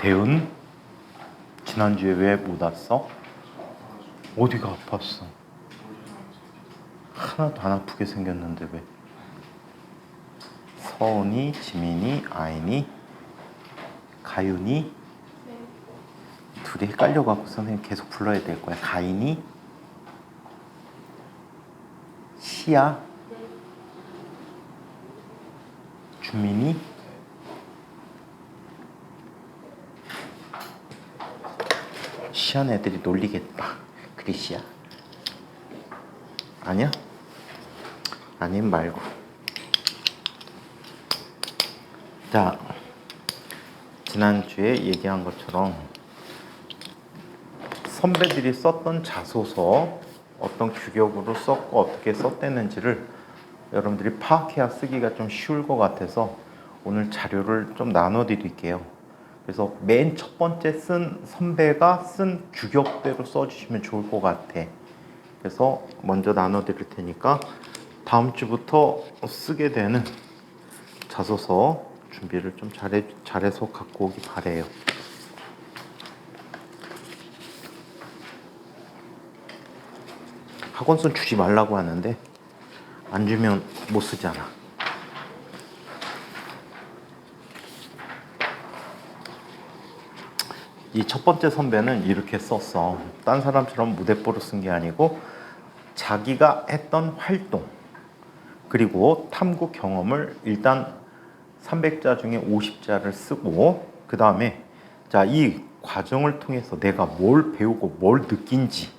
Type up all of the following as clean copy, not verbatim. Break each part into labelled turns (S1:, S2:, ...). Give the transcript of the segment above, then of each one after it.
S1: 대은 지난주에 왜 못 왔어? 어디가 아팠어? 하나도 안 아프게 생겼는데 왜? 서은이, 지민이, 아인이, 가윤이 둘이 헷갈려갖고 선생님 계속 불러야 될 거야. 가인이, 시야, 주민이, 시한 애들이 놀리겠다. 그래 시야? 아니야? 아님 말고. 자, 지난주에 얘기한 것처럼 선배들이 썼던 자소서 어떤 규격으로 썼고 어떻게 썼댔는지를 여러분들이 파악해야 쓰기가 좀 쉬울 것 같아서 오늘 자료를 좀 나눠 드릴게요. 그래서 맨 첫 번째 쓴 선배가 쓴 규격대로 써주시면 좋을 것 같아. 그래서 먼저 나눠 드릴 테니까 다음 주부터 쓰게 되는 자소서 준비를 좀 잘해서 갖고 오기 바래요. 학원순 주지 말라고 하는데 안 주면 못 쓰잖아. 이 첫 번째 선배는 이렇게 썼어. 딴 사람처럼 무대뽀로 쓴 게 아니고 자기가 했던 활동 그리고 탐구 경험을 일단 300자 중에 50자를 쓰고 그 다음에 자, 이 과정을 통해서 내가 뭘 배우고 뭘 느낀지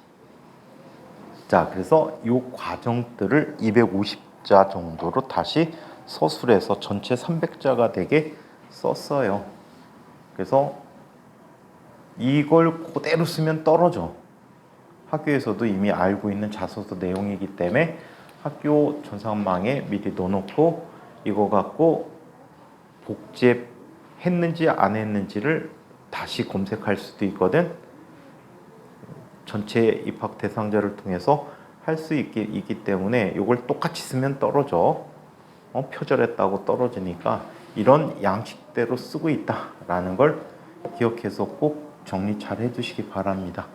S1: 자, 그래서 이 과정들을 250자 정도로 다시 서술해서 전체 300자가 되게 썼어요. 그래서 이걸 그대로 쓰면 떨어져. 학교에서도 이미 알고 있는 자소서 내용이기 때문에 학교 전산망에 미리 넣어놓고 이거 갖고 복제했는지 안 했는지를 다시 검색할 수도 있거든. 전체 입학 대상자를 통해서 할 수 있기 때문에 이걸 똑같이 쓰면 떨어져. 표절했다고 떨어지니까 이런 양식대로 쓰고 있다라는 걸 기억해서 꼭 정리 잘 해두시기 바랍니다.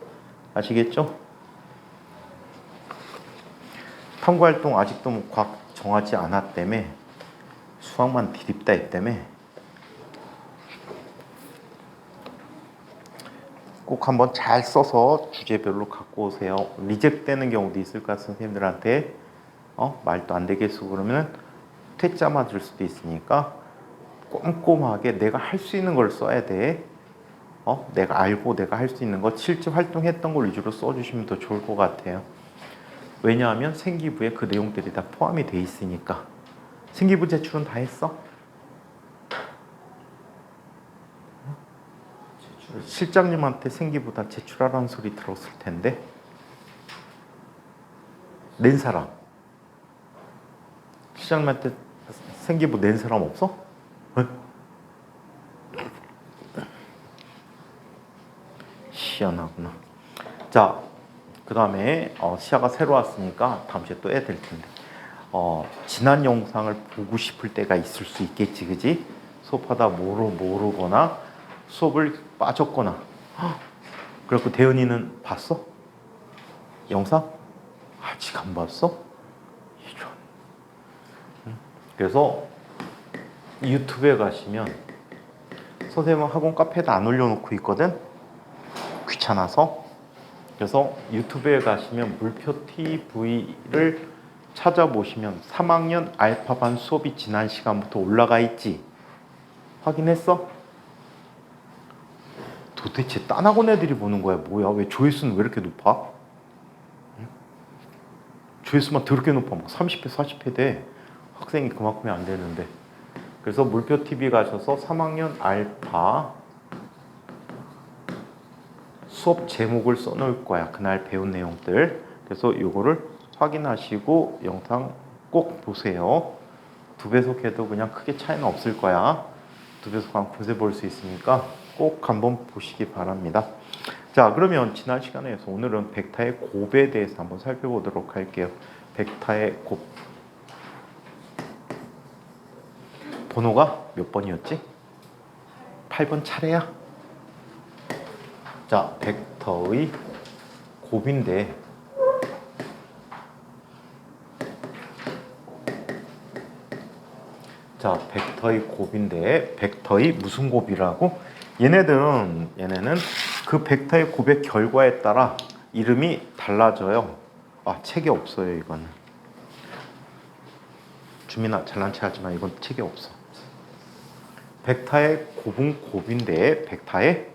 S1: 아시겠죠? 탐구활동 아직도 각 정하지 않았다며 수학만 디립다 했다며 꼭 한번 잘 써서 주제별로 갖고 오세요. 리젝 되는 경우도 있을까 선생님들한테 말도 안 되게 쓰고 그러면 퇴짜 맞을 수도 있으니까 꼼꼼하게 내가 할 수 있는 걸 써야 돼. 내가 알고 내가 할 수 있는 거 실제 활동했던 걸 위주로 써주시면 더 좋을 것 같아요. 왜냐하면 생기부에 그 내용들이 다 포함이 돼 있으니까. 생기부 제출은 다 했어? 실장님한테 생기부 다 제출하라는 소리 들었을 텐데 낸 사람 실장님한테 생기부 낸 사람 없어? 희한하구나. 자, 그 다음에 시야가 새로 왔으니까 다음 주에 또 해야 될 텐데 지난 영상을 보고 싶을 때가 있을 수 있겠지, 그지? 수업하다 모르거나 수업을 빠졌거나. 그래갖고 대은이는 봤어? 영상? 아직 안 봤어? 이런. 그래서 유튜브에 가시면 선생님은 학원 카페에다 안 올려놓고 있거든? 귀찮아서. 그래서 유튜브에 가시면 물표 TV를 찾아보시면 3학년 알파반 수업이 지난 시간부터 올라가 있지? 확인했어? 도대체 딴 학원 애들이 보는 거야 뭐야? 왜 조회수는 왜 이렇게 높아? 조회수만 더럽게 높아. 막 30회 40회 돼. 학생이 그만큼이 안 되는데. 그래서 물표 TV 가셔서 3학년 알파 수업 제목을 써놓을 거야. 그날 배운 내용들. 그래서 이거를 확인하시고 영상 꼭 보세요. 2배속 해도 그냥 크게 차이는 없을 거야. 2배속 한 곳에 볼 수 있으니까 꼭 한번 보시기 바랍니다. 자, 그러면 지난 시간에서 오늘은 벡터의 곱에 대해서 한번 살펴보도록 할게요. 벡터의 곱. 번호가 몇 번이었지? 8번 차례야? 자, 벡터의 곱인데 자, 벡터의 곱인데 벡터의 무슨 곱이라고? 얘네는 그 벡터의 곱의 결과에 따라 이름이 달라져요. 아, 책이 없어요, 이거는. 주민아, 잘난 체 하지 마. 이건 책이 없어. 벡터의 곱은 곱인데 벡터의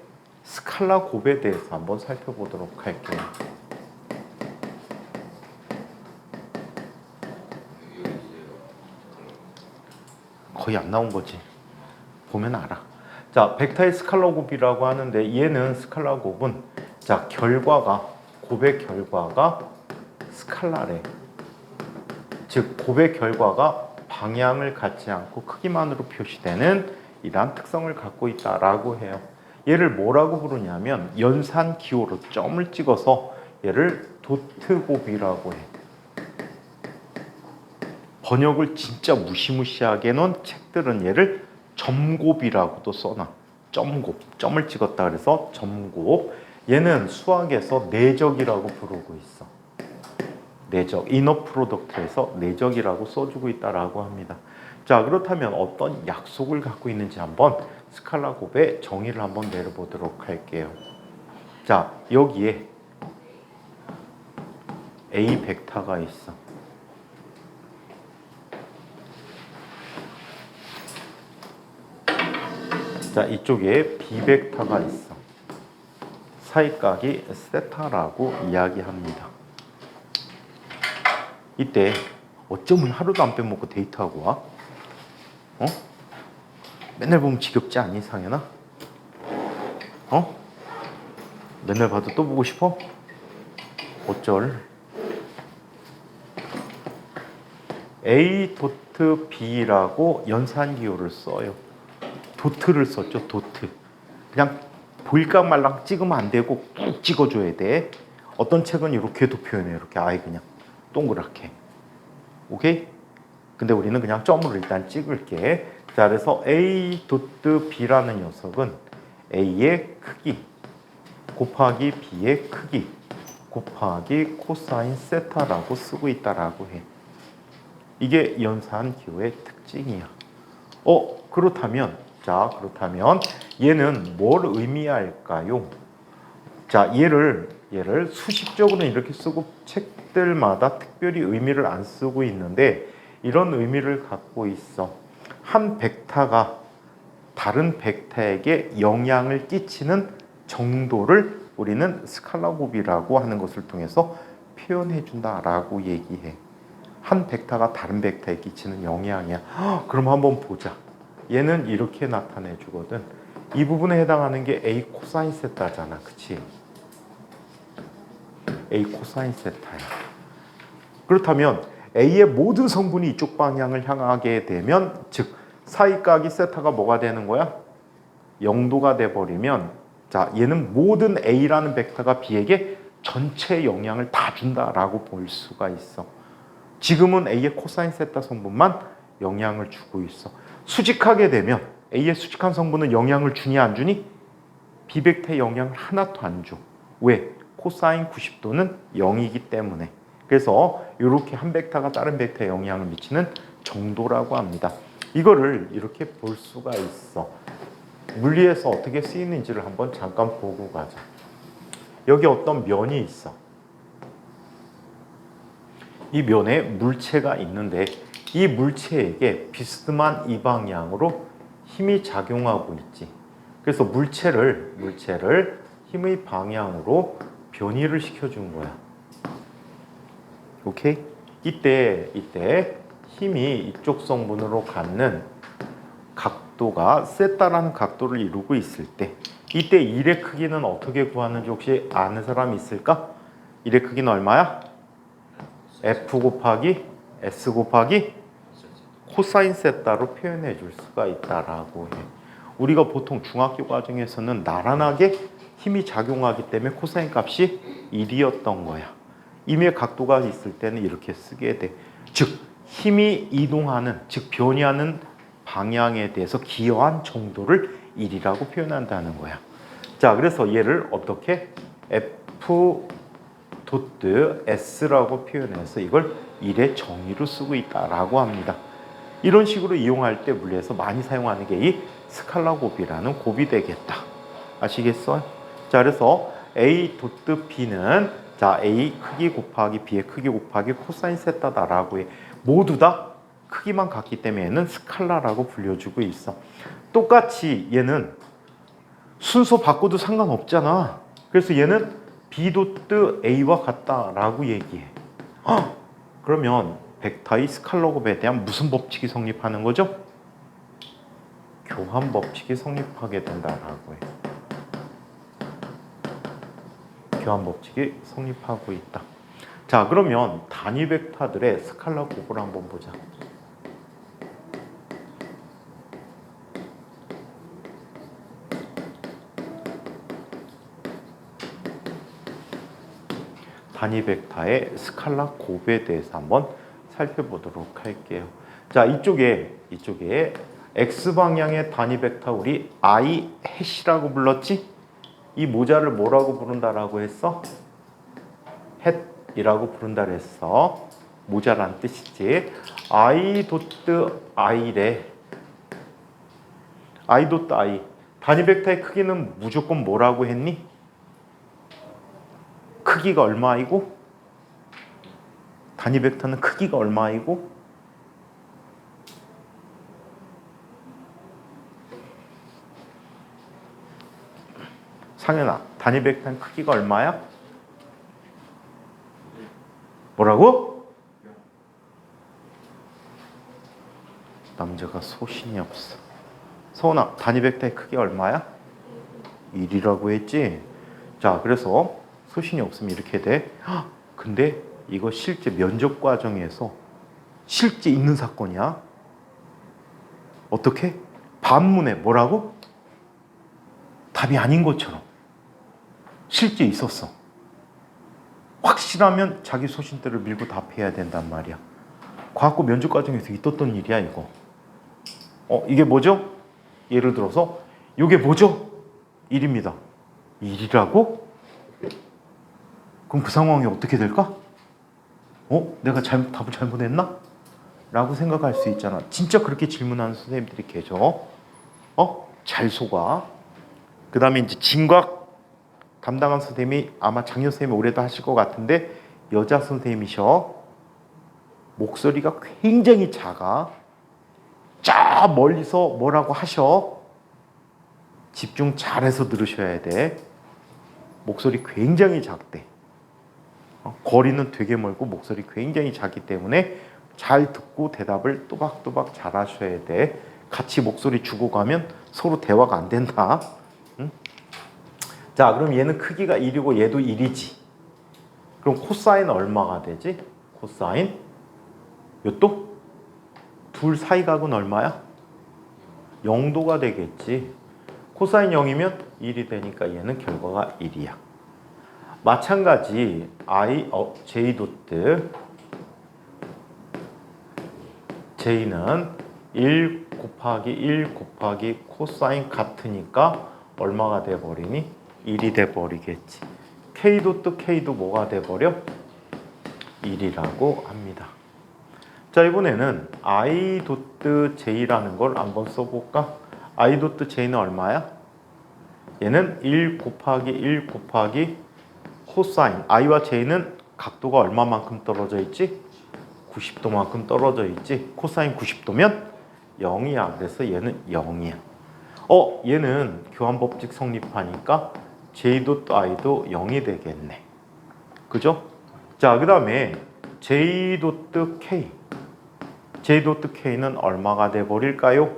S1: 스칼라 곱에 대해서 한번 살펴보도록 할게요. 거의 안 나온 거지. 보면 알아. 자, 벡터의 스칼라 곱이라고 하는데 얘는 스칼라 곱은 자, 곱의 결과가 스칼라래. 즉 곱의 결과가 방향을 갖지 않고 크기만으로 표시되는 이러한 특성을 갖고 있다라고 해요. 얘를 뭐라고 부르냐면 연산 기호로 점을 찍어서 얘를 도트곱이라고 해. 번역을 진짜 무시무시하게 놓은 책들은 얘를 점곱이라고도 써놔. 점곱, 점을 찍었다 그래서 점곱. 얘는 수학에서 내적이라고 부르고 있어. 내적, 이너 프로덕트에서 내적이라고 써주고 있다라고 합니다. 자, 그렇다면 어떤 약속을 갖고 있는지 한번 스칼라 곱의 정의를 한번 내려보도록 할게요. 자, 여기에 A 벡터가 있어. 자, 이쪽에 B 벡터가 있어. 사이각이 세타라고 이야기합니다. 이때 어쩌면 하루도 안 빼먹고 데이트하고 와? 어? 맨날 보면 지겹지 않니, 상현아? 어? 맨날 봐도 또 보고 싶어? 어쩔? A 도트 B라고 연산기호를 써요. 도트를 썼죠, 도트. 그냥 보일까 말랑 찍으면 안 되고 꾹 찍어줘야 돼. 어떤 책은 이렇게도 표현해요. 이렇게 아예 그냥 동그랗게. 오케이? 근데 우리는 그냥 점으로 일단 찍을게. 자, 그래서 A 도트 B라는 녀석은 A의 크기 곱하기 B의 크기 곱하기 코사인 세타라고 쓰고 있다라고 해. 이게 연산 기호의 특징이야. 그렇다면 얘는 뭘 의미할까요? 자, 얘를 수식적으로는 이렇게 쓰고 책들마다 특별히 의미를 안 쓰고 있는데 이런 의미를 갖고 있어. 한 벡터가 다른 벡터에게 영향을 끼치는 정도를 우리는 스칼라 곱이라고 하는 것을 통해서 표현해 준다라고 얘기해. 한 벡터가 다른 벡터에 끼치는 영향이야. 그럼 한번 보자. 얘는 이렇게 나타내 주거든. 이 부분에 해당하는 게 A 코사인 세타잖아. 그치? A 코사인 세타야. 그렇다면 A의 모든 성분이 이쪽 방향을 향하게 되면 즉 사이각이 세타가 뭐가 되는 거야? 0도가 돼버리면 자, 얘는 모든 A라는 벡터가 B에게 전체 영향을 다 준다라고 볼 수가 있어. 지금은 A의 코사인 세타 성분만 영향을 주고 있어. 수직하게 되면 A의 수직한 성분은 영향을 주니 안 주니? B 벡터의 영향을 하나도 안 줘. 왜? 코사인 90도는 0이기 때문에. 그래서 이렇게 한 벡터가 다른 벡터에 영향을 미치는 정도라고 합니다. 이거를 이렇게 볼 수가 있어. 물리에서 어떻게 쓰이는지를 한번 잠깐 보고 가자. 여기 어떤 면이 있어. 이 면에 물체가 있는데 이 물체에게 비스듬한 이 방향으로 힘이 작용하고 있지. 그래서 물체를 힘의 방향으로 변이를 시켜준 거야. 오케이? 이때 힘이 이쪽 성분으로 갖는 각도가 세타라는 각도를 이루고 있을 때 이때 1의 크기는 어떻게 구하는지 혹시 아는 사람 있을까? 1의 크기는 얼마야? F 곱하기 S 곱하기 코사인 세타로 표현해 줄 수가 있다라고 해. 우리가 보통 중학교 과정에서는 나란하게 힘이 작용하기 때문에 코사인 값이 1이었던 거야. 임의 각도가 있을 때는 이렇게 쓰게 돼. 즉 힘이 이동하는, 즉 변이하는 방향에 대해서 기여한 정도를 1이라고 표현한다는 거야. 자, 그래서 얘를 어떻게 F 도트 S라고 표현해서 이걸 1의 정의로 쓰고 있다라고 합니다. 이런 식으로 이용할 때 물리에서 많이 사용하는 게 이 스칼라 곱이라는 곱이 되겠다. 아시겠어요? 자, 그래서 A 도트 B는 자 A 크기 곱하기 B의 크기 곱하기 코사인 세타다라고 해. 모두 다 크기만 같기 때문에 얘는 스칼라라고 불려주고 있어. 똑같이 얘는 순서 바꿔도 상관없잖아. 그래서 얘는 B 도트 A와 같다라고 얘기해. 그러면 벡터의 스칼라 곱에 대한 무슨 법칙이 성립하는 거죠? 교환 법칙이 성립하게 된다라고 해. 교환 법칙이 성립하고 있다. 자, 그러면 단위 벡터들의 스칼라 곱을 한번 보자. 단위 벡터의 스칼라 곱에 대해서 한번 살펴보도록 할게요. 자, 이쪽에 x 방향의 단위 벡터 우리 i 햇이라고 불렀지? 이 모자를 뭐라고 부른다라고 했어? 햇이라고 부른다 그랬어. 모자란 뜻이지. i 도트 i래. i 도트 i. 단위 벡터의 크기는 무조건 뭐라고 했니? 크기가 얼마이고? 단위 벡터는 크기가 얼마이고? 상현아, 단위 벡터는 크기가 얼마야? 뭐라고? 남자가 소신이 없어. 서훈아, 단위 벡터의 크기가 얼마야? 1이라고 했지? 자, 그래서 소신이 없으면 이렇게 돼. 근데 이거 실제 면접 과정에서 실제 있는 사건이야. 어떻게? 반문에 뭐라고? 답이 아닌 것처럼 실제 있었어. 확실하면 자기 소신대로 밀고 답해야 된단 말이야. 과학고 면접 과정에서 있었던 일이야 이거. 이게 뭐죠? 예를 들어서 이게 뭐죠? 1입니다. 1이라고? 그럼 그 상황이 어떻게 될까? 내가 답을 잘못했나? 라고 생각할 수 있잖아. 진짜 그렇게 질문하는 선생님들이 계셔. 잘 속아. 그 다음에 이제 진과학 담당한 선생님이 아마 작년 선생님이 올해도 하실 것 같은데 여자 선생님이셔. 목소리가 굉장히 작아. 저 멀리서 뭐라고 하셔. 집중 잘해서 들으셔야 돼. 목소리 굉장히 작대. 거리는 되게 멀고 목소리 굉장히 작기 때문에 잘 듣고 대답을 또박또박 잘 하셔야 돼. 같이 목소리 주고 가면 서로 대화가 안 된다. 응? 자, 그럼 얘는 크기가 1이고 얘도 1이지. 그럼 코사인은 얼마가 되지? 코사인? 요또? 둘 사이각은 얼마야? 0도가 되겠지. 코사인 0이면 1이 되니까 얘는 결과가 1이야. 마찬가지 J 도트 J는 1 곱하기 1 곱하기 코사인 같으니까 얼마가 돼버리니? 1이 돼버리겠지. K 도트 K도 뭐가 돼버려? 1이라고 합니다. 자, 이번에는 I 도트 J라는 걸 한번 써볼까? I 도트 J는 얼마야? 얘는 1 곱하기 1 곱하기 코사인. I와 J는 각도가 얼마만큼 떨어져 있지? 90도만큼 떨어져 있지. 코사인 90도면 0이야. 그래서 얘는 0이야. 얘는 교환법칙 성립하니까 J 도트 I도 0이 되겠네. 그죠? 자, 그 다음에 J 도트 K. J 도트 K는 얼마가 돼버릴까요?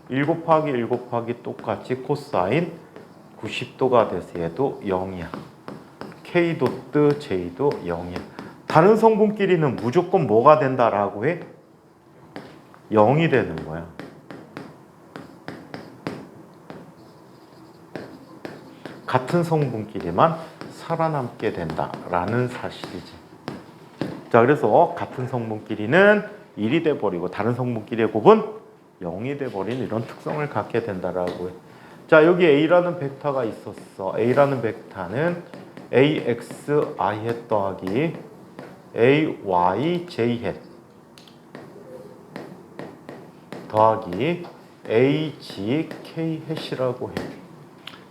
S1: 1 곱하기 1 곱하기 똑같이 코사인 90도가 돼서 얘도 0이야. K 도트 J도 0이야. 다른 성분끼리는 무조건 뭐가 된다라고 해? 0이 되는 거야. 같은 성분끼리만 살아남게 된다라는 사실이지. 자, 그래서 같은 성분끼리는 1이 돼버리고 다른 성분끼리의 곱은 0이 돼버린 이런 특성을 갖게 된다라고 해. 자, 여기 A라는 벡터가 있었어. A라는 벡터는 AXI 햇 더하기 AYJ 햇 더하기 AGK 햇이라고 해.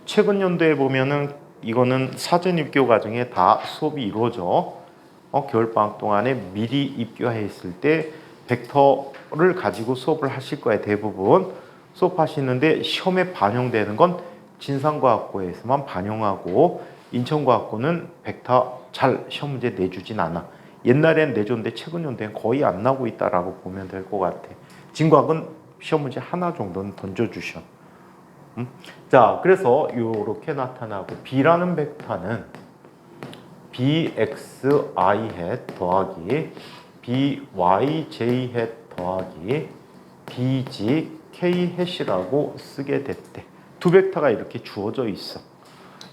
S1: 최근 연도에 보면은 이거는 사전 입교 과정에 다 수업이 이루어져. 겨울방학 동안에 미리 입교해 있을 때 벡터를 가지고 수업을 하실 거예요. 대부분 수업하시는데 시험에 반영되는 건 진상과학고에서만 반영하고 인천과학고는 벡터 잘 시험 문제 내주진 않아. 옛날엔 내줬는데 최근 연도엔 거의 안 나오고 있다라고 보면 될 것 같아. 진과학은 시험 문제 하나 정도는 던져주셔. 자, 그래서 이렇게 나타나고 B라는 벡터는 BXI 햇 더하기 BYJ 햇 더하기 BGK 햇이라고 쓰게 됐대. 두 벡터가 이렇게 주어져 있어.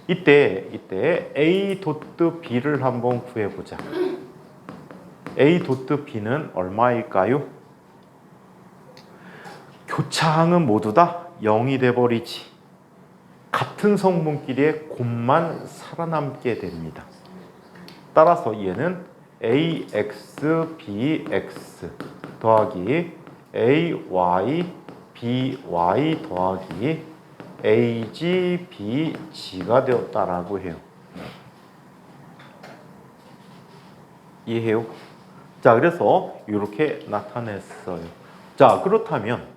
S1: 이때 A 도트 B를 한번 구해보자. A 도트 B는 얼마일까요? 교차항은 모두 다 0이 돼버리지. 같은 성분끼리의 곱만 살아남게 됩니다. 따라서 얘는 AX, BX 더하기 AY, BY 더하기 AG, BG가 되었다라고 해요. 이해해요? 자, 그래서 이렇게 나타냈어요. 자, 그렇다면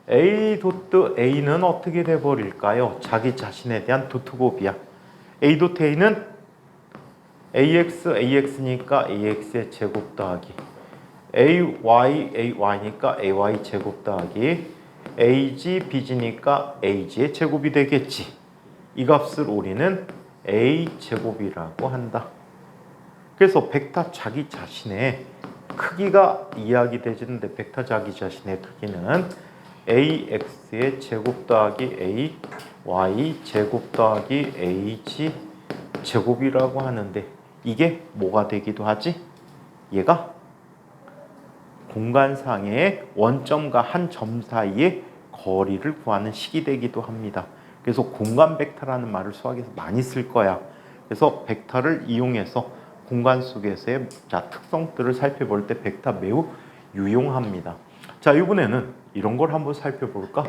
S1: A 도트 A는 어떻게 돼버릴까요? 자기 자신에 대한 도트곱이야. A 도트 A는 AX니까 AX의 제곱 더하기 AY니까 AY 제곱 더하기 BG니까 AG의 제곱이 되겠지. 이 값을 우리는 A 제곱이라고 한다. 그래서 벡터 자기 자신의 크기가 이야기되는데 벡터 자기 자신의 크기는 AX의 제곱 더하기 AY 제곱 더하기 AG 제곱이라고 하는데 이게 뭐가 되기도 하지? 얘가 공간상의 원점과 한 점 사이의 거리를 구하는 식이 되기도 합니다. 그래서 공간 벡터라는 말을 수학에서 많이 쓸 거야. 그래서 벡터를 이용해서 공간 속에서의 특성들을 살펴볼 때 벡터 매우 유용합니다. 자, 이번에는 이런 걸 한번 살펴볼까?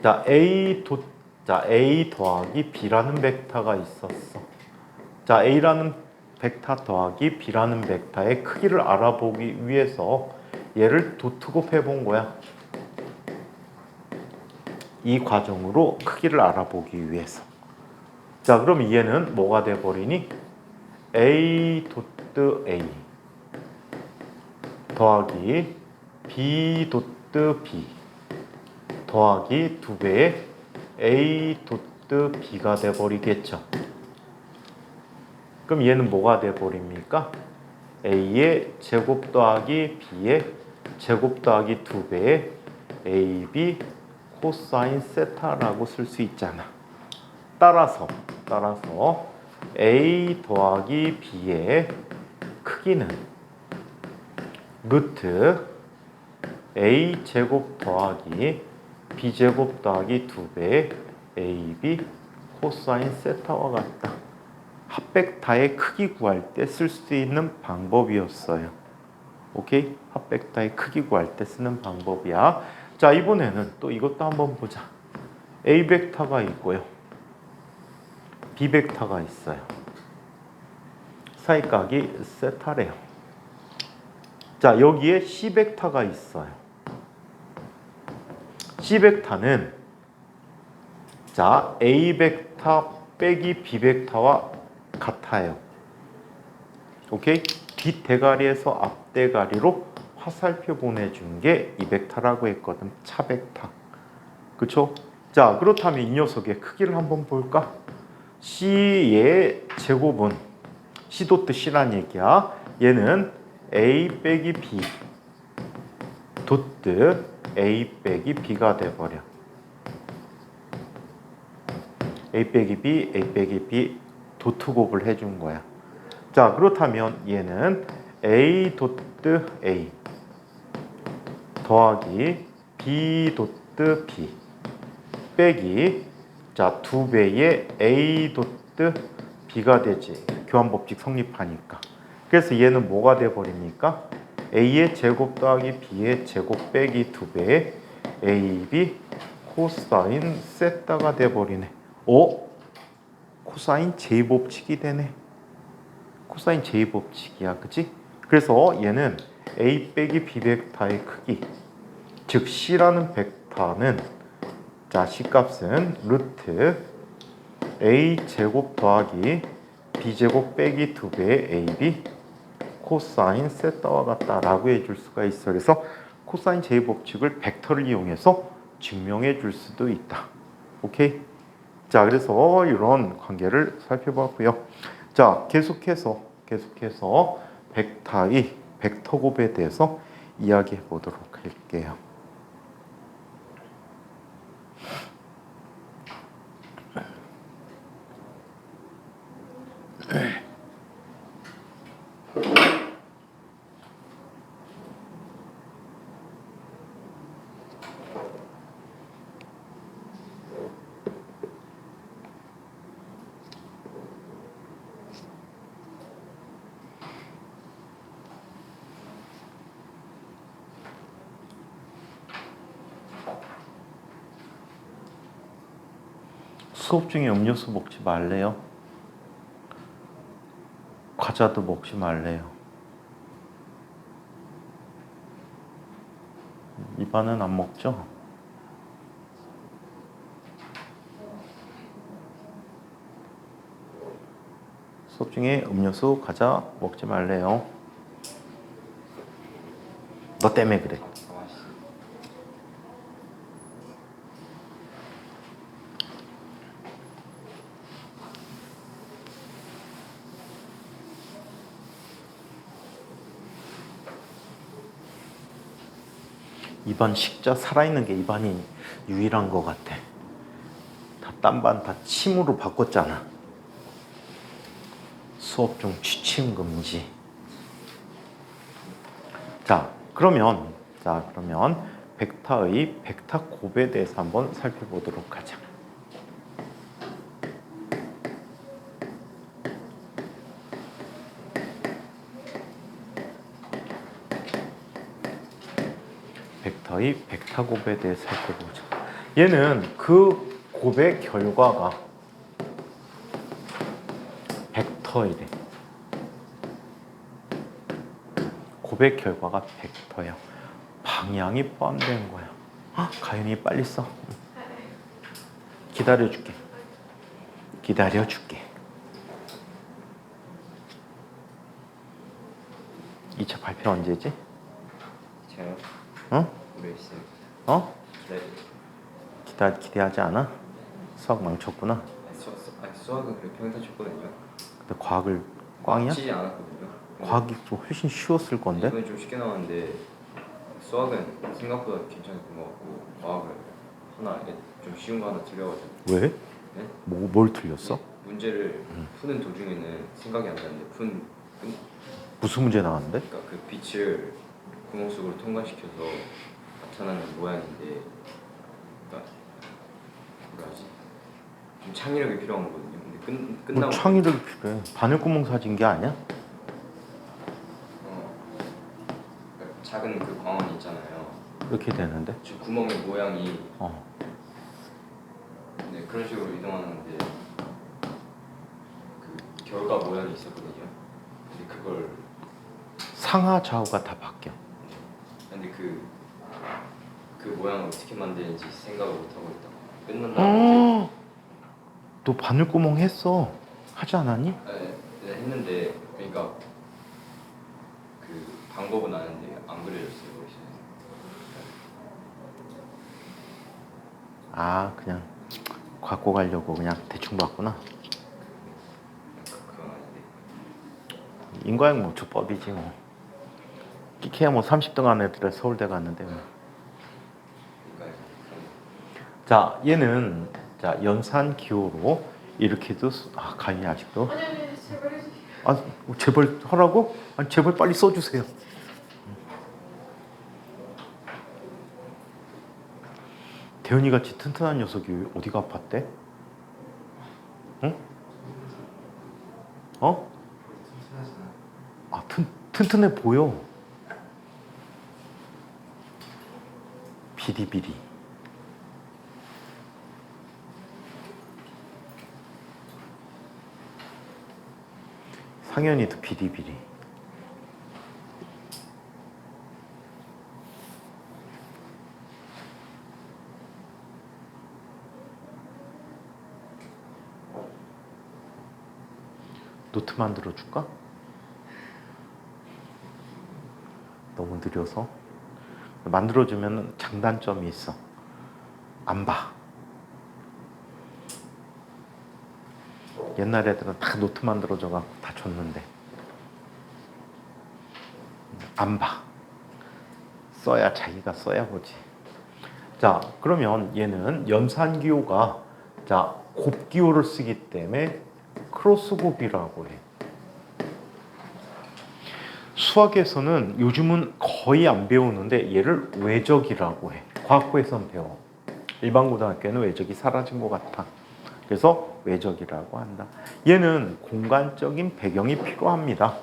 S1: 자, A 더하기 B라는 벡터가 있었어. 자, A라는 벡터 더하기 B라는 벡터의 크기를 알아보기 위해서 얘를 도트곱 해본 거야. 이 과정으로 크기를 알아보기 위해서. 자, 그럼 얘는 뭐가 돼버리니? A 도트 A 더하기 B 도트 B 더하기 2배의 A 도트 B가 돼버리겠죠. 그럼 얘는 뭐가 돼버립니까? A의 제곱 더하기 B의 제곱 더하기 2배의 AB 코사인 세타라고 쓸 수 있잖아. 따라서 A 더하기 B의 크기는 루트 A 제곱 더하기 B 제곱 더하기 2배의 AB 코사인 세타와 같다. 합벡터의 크기 구할 때 쓸 수 있는 방법이었어요. 오케이? 합벡터의 크기 구할 때 쓰는 방법이야. 자, 이번에는 또 이것도 한번 보자. A 벡터가 있고요. B 벡터가 있어요. 사이각이 세타래요. 자, 여기에 C 벡터가 있어요. C 벡터는 자, A 벡터 빼기 B 벡터와 같아요. 오케이? 뒷대가리에서 앞대가리로 화살표 보내준 게 이 벡터라고 했거든. 차 벡터. 그쵸? 자, 그렇다면 이 녀석의 크기를 한번 볼까? C의 제곱은 C 도트 C란 얘기야. 얘는 A 빼기 B 도트 A 빼기 B가 돼버려. A 빼기 B, A 빼기 B 도트곱을 해준 거야. 자, 그렇다면 얘는 A 도트 A 더하기 B 도트 B 빼기 자 2배의 A 도트 B가 되지. 교환법칙 성립하니까. 그래서 얘는 뭐가 돼버립니까? A의 제곱 더하기 B의 제곱 빼기 2배의 AB 코사인 세타가 돼버리네. 코사인 제곱법칙이 되네. 코사인 제곱법칙이야, 그치? 그래서 얘는 A 빼기 B 벡터의 크기, 즉 C라는 벡터는 자 C 값은 루트 A 제곱 더하기 B 제곱 빼기 2배의 AB 코사인 세타와 같다라고 해줄 수가 있어. 그래서 코사인 제곱법칙을 벡터를 이용해서 증명해 줄 수도 있다. 오케이? 자, 그래서 이런 관계를 살펴봤고요. 자, 계속해서 벡터의 벡터 곱에 대해서 이야기해 보도록 할게요. 수업 중에 음료수 먹지 말래요. 과자도 먹지 말래요. 이반은 안 먹죠? 수업 중에 음료수, 과자 먹지 말래요. 너 때문에 그래. 이반 식자 살아있는 게 이반이 유일한 것 같아. 다 딴 반 다 침으로 바꿨잖아. 수업 중 취침 금지. 그러면 벡터의 벡터 곱에 대해서 한번 살펴보도록 하자. 벡터의 벡터 곱에 대해서 살펴보자. 얘는 그 곱의 결과가 벡터이래. 곱의 결과가 벡터야. 방향이 포함된 거야. 가연이 빨리 써. 기다려줄게. 2차 발표 언제지?
S2: 저요?
S1: 응?
S2: 모르겠어요.
S1: 기대하지 않아? 수학 망쳤구나.
S2: 수학은 그렇게 평타 쳤거든요.
S1: 근데 과학을 꽝이야?
S2: 치지 않았거든요.
S1: 과학이 좀 훨씬 쉬웠을 건데?
S2: 이번에 좀 쉽게 나왔는데 수학은 생각보다 괜찮았던 것 같고 과학은 좀 쉬운 거 하나 틀려가지고.
S1: 왜?
S2: 네?
S1: 뭘 틀렸어?
S2: 문제를 푸는 도중에는 생각이 안 나는데
S1: 무슨 문제 나왔는데?
S2: 그러니까 그 빛을 구멍 속으로 통과시켜서 나타나는 모양인데, 그러니까 뭐라지? 좀 창의력이 필요한 거거든요. 근데 끝나고
S1: 창의력이 필요해. 바늘구멍 사진 게 아니야?
S2: 그러니까 작은 그 광원이 있잖아요.
S1: 이렇게 되는데?
S2: 저 구멍의 모양이
S1: 어.
S2: 네, 그런 식으로 이동하는데 그 결과 모양이 있었거든요. 근데 그걸
S1: 상하 좌우가 다 바뀌어.
S2: 근데 그 모양을 어떻게 만드는지 생각을 못 하고 있다가 끝난 다음에
S1: 너 바늘구멍 했어. 하지 않았니?
S2: 네, 했는데 그러니까 그 방법은 아는데 안 그려졌어요.
S1: 그냥 갖고 가려고 그냥 대충 봤구나.
S2: 그건 아닌데.
S1: 인과행 모초법이지 뭐. 끼케야 뭐 30등 한 애들은 서울대 갔는데 뭐.
S2: 그러니까
S1: 자, 얘는 연산 기호로 이렇게도 가연이 아직도 제발 하라고? 제발 빨리 써주세요. 대현이같이 튼튼한 녀석이 어디가 아팠대? 응? 어? 아, 튼튼해 보여. 비리비리. 상현이도 비리비리. 노트 만들어 줄까? 너무 느려서. 만들어주면 장단점이 있어. 안 봐. 옛날 애들은 다 노트 만들어줘갖고 다 줬는데 안 봐. 써야 자기가 써야 보지. 자, 그러면 얘는 연산기호가 자 곱기호를 쓰기 때문에 크로스곱이라고 해. 수학에서는 요즘은 거의 안 배우는데 얘를 외적이라고 해. 과학부에서는 배워. 일반 고등학교에는 외적이 사라진 것 같아. 그래서 외적이라고 한다. 얘는 공간적인 배경이 필요합니다.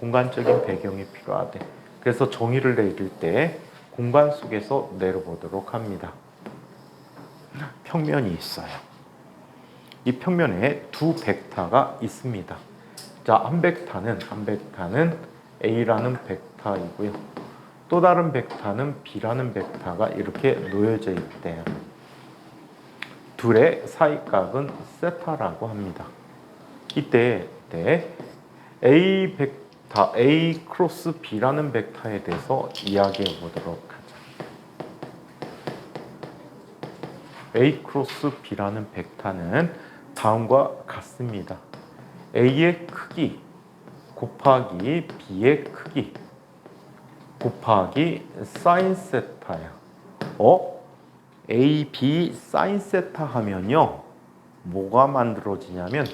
S1: 공간적인 배경이 필요하대. 그래서 정의를 내릴 때 공간 속에서 내려보도록 합니다. 평면이 있어요. 이 평면에 두 벡터가 있습니다. 자, 한 벡터는 A라는 벡터이고요. 또 다른 벡터는 B라는 벡터가 이렇게 놓여져 있대요. 둘의 사이각은 세타라고 합니다. 이때 A 벡터 A 크로스 B라는 벡터에 대해서 이야기해 보도록 하죠. A 크로스 B라는 벡터는 다음과 같습니다. A의 크기 곱하기 B의 크기 곱하기 사인 세타야. A, B 사인 세타 하면요. 뭐가 만들어지냐면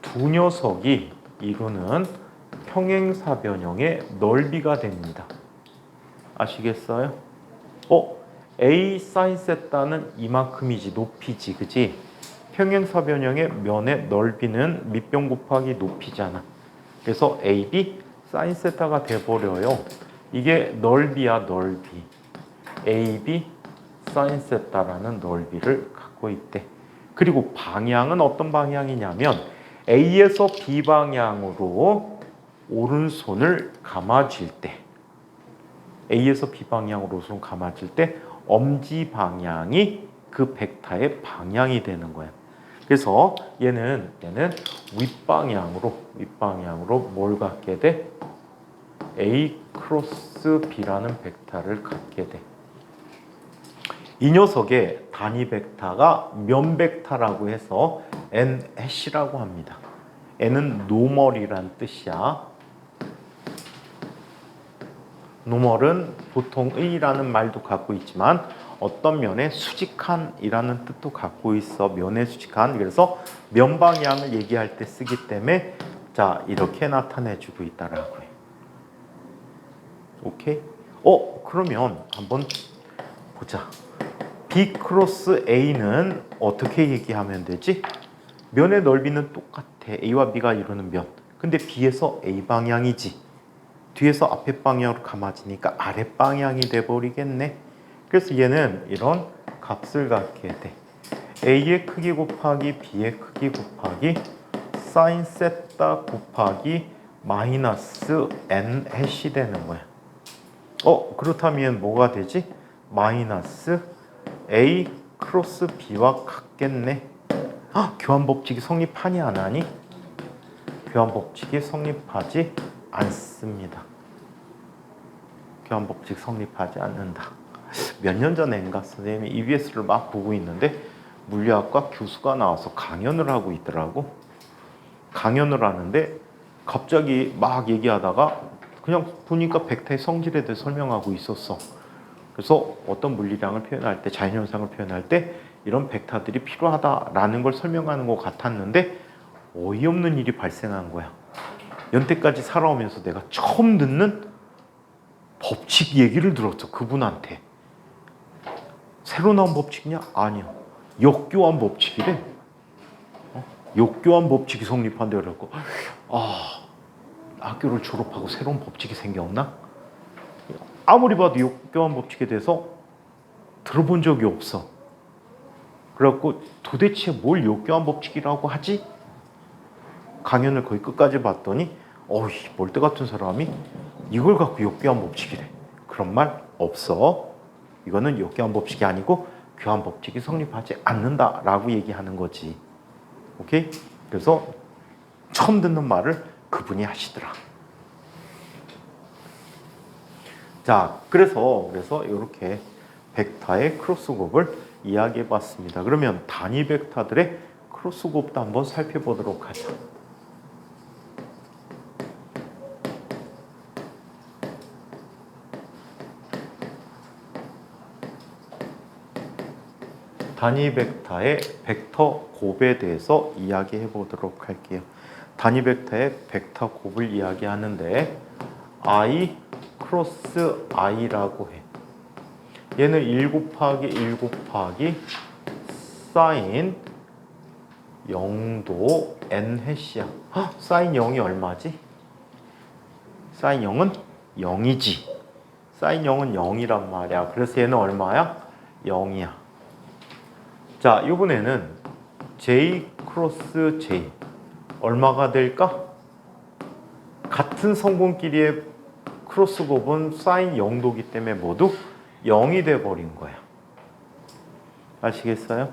S1: 두 녀석이 이루는 평행사변형의 넓이가 됩니다. 아시겠어요? A 사인 세타는 이만큼이지, 높이지, 그지? 평행사변형의 면의 넓이는 밑변 곱하기 높이잖아. 그래서 AB 사인 세타가 돼버려요. 이게 넓이야, 넓이. AB 사인 세타라는 넓이를 갖고 있대. 그리고 방향은 어떤 방향이냐면 A에서 B 방향으로 오른손을 감아줄 때, A에서 B 방향으로 오른손을 감아줄 때 엄지 방향이 그 벡터의 방향이 되는 거야. 그래서 얘는 윗방향으로 뭘 갖게 돼? A 크로스 B라는 벡터를 갖게 돼. 이 녀석의 단위 벡터가 면 벡터라고 해서 N-라고 합니다. N은 노멀이란 뜻이야. 노멀은 보통 의라는 말도 갖고 있지만 어떤 면에 수직한이라는 뜻도 갖고 있어. 면에 수직한. 그래서 면 방향을 얘기할 때 쓰기 때문에 자 이렇게 나타내주고 있다라고 해. 오케이? 그러면 한번 보자. B 크로스 A는 어떻게 얘기하면 되지? 면의 넓이는 똑같아. A와 B가 이루는 면. 근데 B에서 A 방향이지. 뒤에서 앞에 방향으로 감아지니까 아래 방향이 돼버리겠네. 그래서 얘는 이런 값을 갖게 돼. A의 크기 곱하기 B의 크기 곱하기 사인 세타 곱하기 마이너스 N 해시 되는 거야. 그렇다면 뭐가 되지? 마이너스 A 크로스 B와 같겠네. 교환법칙이 성립하니 안 하니? 교환법칙이 성립하지 않습니다. 교환법칙 성립하지 않는다. 몇 년 전인가 선생님이 EBS를 막 보고 있는데 물리학과 교수가 나와서 강연을 하고 있더라고. 강연을 하는데 갑자기 막 얘기하다가 그냥 보니까 벡터의 성질에 대해 설명하고 있었어. 그래서 어떤 물리량을 표현할 때, 자연현상을 표현할 때 이런 벡터들이 필요하다라는 걸 설명하는 것 같았는데 어이없는 일이 발생한 거야. 연태까지 살아오면서 내가 처음 듣는 법칙 얘기를 들었어. 그분한테. 새로 나온 법칙이냐? 아니야. 역교환 법칙이래. 역교환 법칙이 성립한대. 그래갖고 학교를 졸업하고 새로운 법칙이 생겼나? 아무리 봐도 역교환 법칙에 대해서 들어본 적이 없어. 그래갖고 도대체 뭘 역교환 법칙이라고 하지? 강연을 거의 끝까지 봤더니 멀대 같은 사람이 이걸 갖고 역교환 법칙이래. 그런 말 없어. 이거는 역교환 법칙이 아니고 교환 법칙이 성립하지 않는다라고 얘기하는 거지. 오케이? 그래서 처음 듣는 말을 그분이 하시더라. 자, 그래서 이렇게 벡터의 크로스곱을 이야기해 봤습니다. 그러면 단위 벡터들의 크로스곱도 한번 살펴보도록 하죠. 단위 벡터의 벡터 곱에 대해서 이야기해 보도록 할게요. 단위 벡터의 벡터 곱을 이야기하는데 i 크로스 i라고 해. 얘는 1 곱하기 1 곱하기 사인 0도 n 해시야. 사인 0이 얼마지? 사인 0은 0이지. 사인 0은 0이란 말이야. 그래서 얘는 얼마야? 0이야. 자, 이번에는 j 크로스 j 얼마가 될까? 같은 성분끼리의 크로스곱은 사인 0도기 때문에 모두 0이 돼버린 거야. 아시겠어요?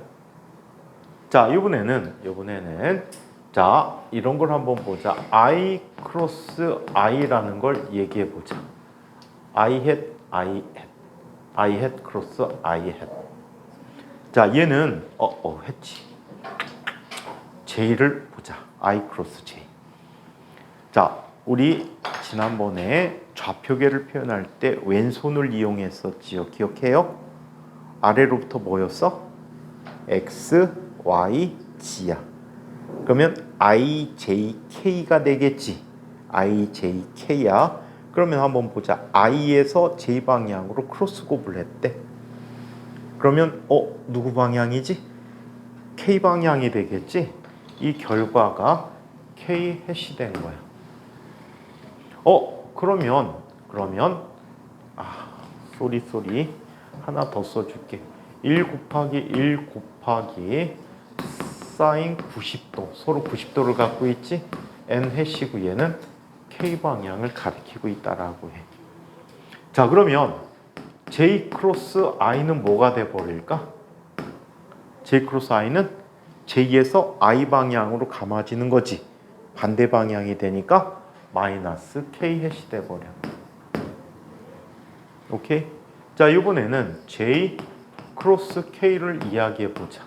S1: 자, 이번에는 자, 이런 걸 한번 보자. i 크로스 i라는 걸 얘기해 보자. i hat 크로스 i hat. 자, 얘는 했지. j를 보자. i 크로스 j. 자, 우리 지난번에 좌표계를 표현할 때 왼손을 이용했었지요. 기억해요? 아래로부터 뭐였어? x, y, g야. 그러면 i, j, k가 되겠지. i, j, k야. 그러면 한번 보자. i에서 j 방향으로 크로스곱을 했대. 그러면 누구 방향이지? k 방향이 되겠지? 이 결과가 k 해시 된 거야. 그러면 쏘리 하나 더 써줄게. 1 곱하기 1 곱하기 사인 90도, 서로 90도를 갖고 있지? n 해시고 얘는 k 방향을 가리키고 있다라고 해. 자, 그러면 j 크로스 i는 뭐가 돼 버릴까? j 크로스 i는 j에서 i 방향으로 감아지는 거지. 반대 방향이 되니까 마이너스 k 해시 돼 버려. 오케이? 자, 이번에는 j 크로스 k를 이야기해 보자.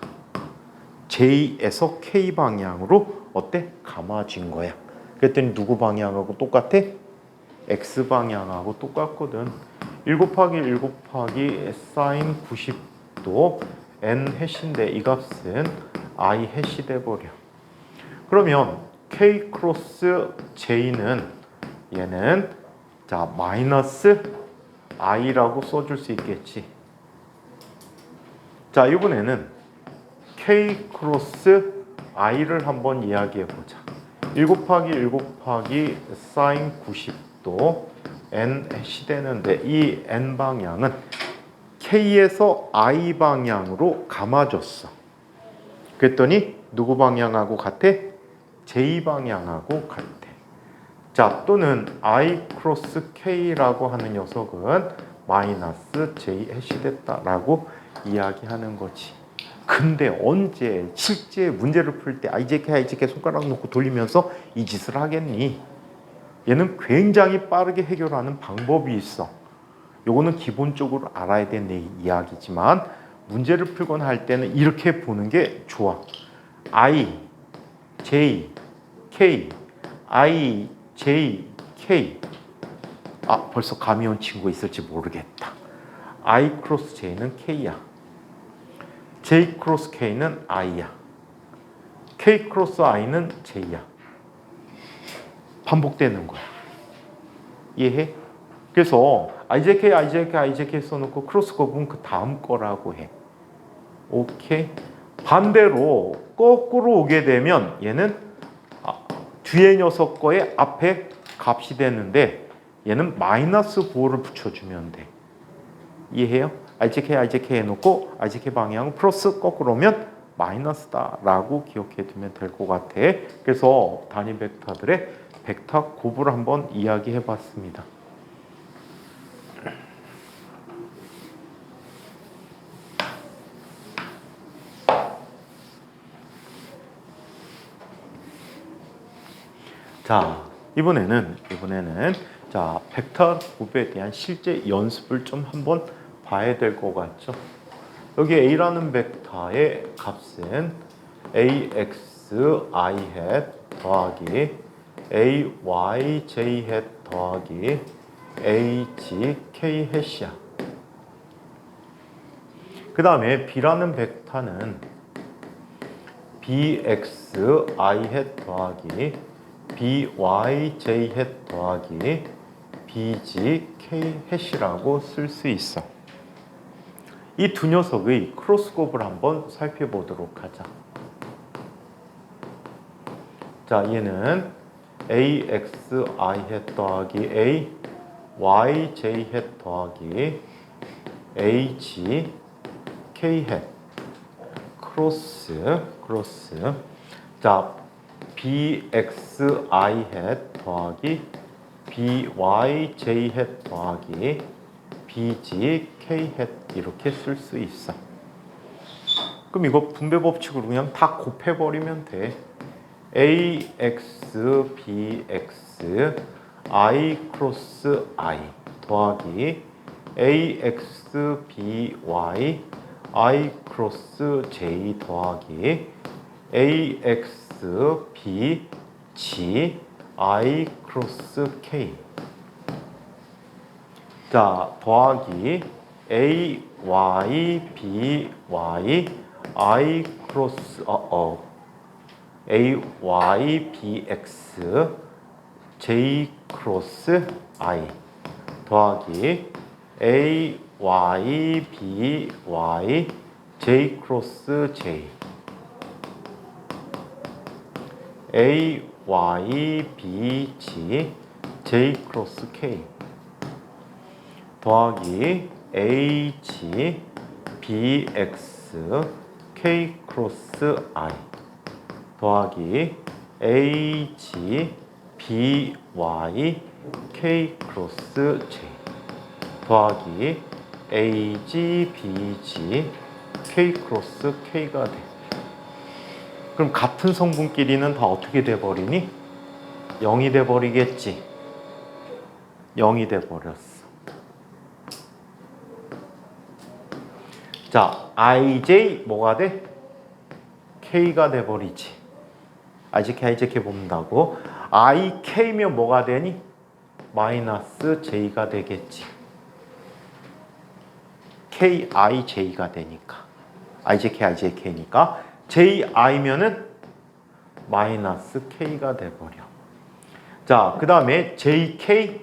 S1: j에서 k 방향으로 어때? 감아진 거야. 그랬더니 누구 방향하고 똑같아? x 방향하고 똑같거든. 1 곱하기 1 곱하기 사인 90도 n 해시인데 이 값은 i 해시 돼 버려. 그러면 k 크로스 j는 얘는 자 마이너스 i라고 써줄 수 있겠지. 자, 이번에는 k 크로스 i를 한번 이야기해 보자. 1 곱하기 1 곱하기 사인 90도 n 해시 되는데 이 n 방향은 k에서 i 방향으로 감아줬어. 그랬더니 누구 방향하고 같아? j 방향하고 같아. 자, 또는 i 크로스 k라고 하는 녀석은 마이너스 j 해시 됐다라고 이야기하는 거지. 근데 언제 실제 문제를 풀 때 IJK 손가락 놓고 돌리면서 이 짓을 하겠니? 얘는 굉장히 빠르게 해결하는 방법이 있어. 요거는 기본적으로 알아야 되는 이야기지만 문제를 풀거나 할 때는 이렇게 보는 게 좋아. I, J, K, I, J, K. 벌써 감이 온 친구 있을지 모르겠다. I 크로스 J는 K야. J 크로스 K는 I야. K 크로스 I는 J야. 반복되는 거야. 이해해? 그래서 IJK 써놓고 크로스 곱은 그 다음 거라고 해. 오케이. 반대로 거꾸로 오게 되면 얘는 뒤에 녀석 거에 앞에 값이 되는데 얘는 마이너스 보호를 붙여주면 돼. 이해해요? RJK, RJK 해놓고 RJK 방향은 플러스 거꾸로 오면 마이너스다라고 기억해 두면 될 것 같아. 그래서 단위 벡터들의 벡터 곱을 한번 이야기해 봤습니다. 자, 이번에는 자, 벡터 곱에 대한 실제 연습을 좀 한번 봐야 될 것 같죠. 여기 A라는 벡터의 값은 AX I hat 더하기 AY J hat 더하기 AG K hat이야. 그 다음에 B라는 벡터는 BX I hat 더하기 BY J hat 더하기 BG K hat이라고 쓸 수 있어. 이 두 녀석의 크로스곱을 한번 살펴보도록 하자. 자, 얘는 AX I hat 더하기 A Y J hat 더하기 AG K hat 크로스. 자, BX I hat 더하기 BY J hat 더하기 BG K hat 이렇게 쓸 수 있어. 그럼 이거 분배 법칙으로 그냥 다 곱해버리면 돼. AX BX I 크로스 I 더하기 AX BY I 크로스 J 더하기 AX BG I 크로스 K. 자, 더하기 AY BY I 크로스 AY BX J 크로스 I 더하기 AY BY J 크로스 J AY BG J 크로스 K 더하기 AG BX K 크로스 I 더하기 AG BY K 크로스 J 더하기 AG BG K 크로스 K가 돼. 그럼 같은 성분끼리는 다 어떻게 돼버리니? 0이 돼버리겠지. 0이 돼버렸어. 자, IJ 뭐가 돼? K가 돼버리지. IJK 본다고. IK면 뭐가 되니? 마이너스 J가 되겠지. KIJ가 되니까. IJK니까. JI면은 마이너스 K가 돼버려. 자, 그 다음에 JK,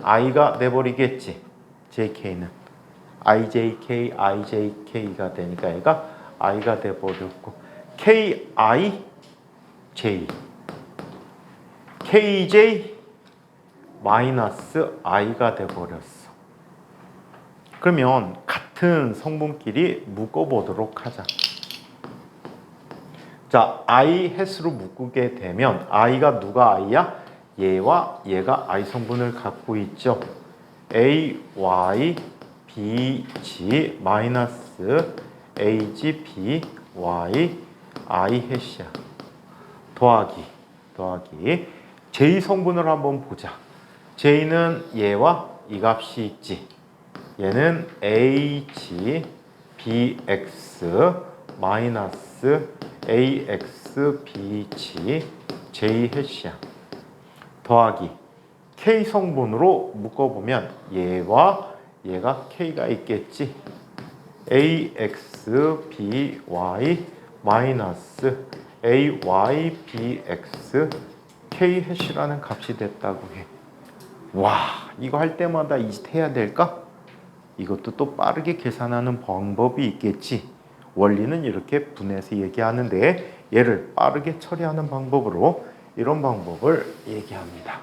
S1: I가 돼버리겠지. JK는. IJK가 되니까 얘가 I가 돼버렸고. KIJ, KJ 마이너스 I가 돼버렸어. 그러면 같은 성분끼리 묶어보도록 하자. 자, I 햇으로 묶게 되면 I가 누가 I야? 얘와 얘가 I 성분을 갖고 있죠. AY BG 마이너스 AG BY I 햇이야. 더하기 J 성분을 한번 보자. J는 얘와 이 값이 있지. 얘는 AG BX 마이너스 AX BG J 햇이야. 더하기 K 성분으로 묶어보면 얘와 얘가 K가 있겠지. AX BY 마이너스 AY BX K 햇이라는 값이 됐다고 해. 와, 이거 할 때마다 이 짓 해야 될까? 이것도 또 빠르게 계산하는 방법이 있겠지. 원리는 이렇게 분해해서 얘기하는데 얘를 빠르게 처리하는 방법으로 이런 방법을 얘기합니다.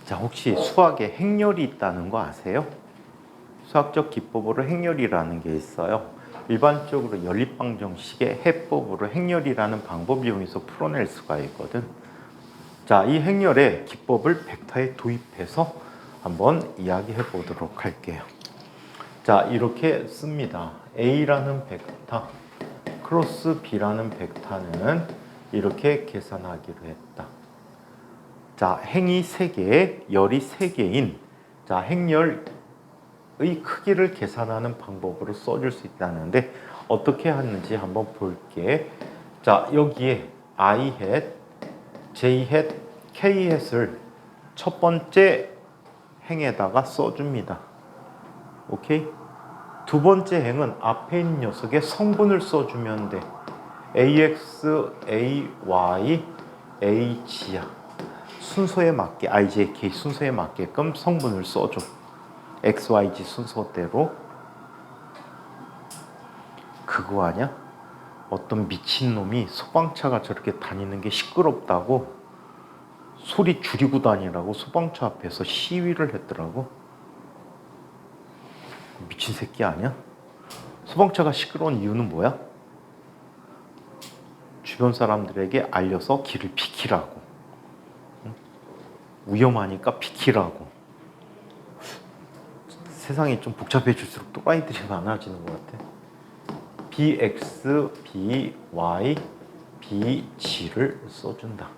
S1: 자, 혹시 수학에 행렬이 있다는 거 아세요? 수학적 기법으로 행렬이라는 게 있어요. 일반적으로 연립방정식의 해법으로 행렬이라는 방법을 이용해서 풀어낼 수가 있거든. 자, 이 행렬의 기법을 벡터에 도입해서 한번 이야기해 보도록 할게요. 자, 이렇게 씁니다. A라는 벡터 크로스 B라는 벡터는 이렇게 계산하기로 했다. 자, 행이 3개, 열이 3개인 자, 행열의 크기를 계산하는 방법으로 써줄 수 있다는데 어떻게 하는지 한번 볼게. 자, 여기에 I hat, J hat, K hat을 첫 번째 행에다가 써줍니다. 오케이? 두 번째 행은 앞에 있는 녀석의 성분을 써주면 돼. AX, AY, H야. 순서에 맞게 IJK 순서에 맞게끔 성분을 써줘. XYZ 순서대로. 그거 아냐? 어떤 미친놈이 소방차가 저렇게 다니는 게 시끄럽다고 소리 줄이고 다니라고 소방차 앞에서 시위를 했더라고. 미친 새끼 아니야? 소방차가 시끄러운 이유는 뭐야? 주변 사람들에게 알려서 길을 비키라고. 위험하니까 비키라고. 세상이 좀 복잡해질수록 또라이들이 많아지는 것 같아. BX, BY, BG를 써준다.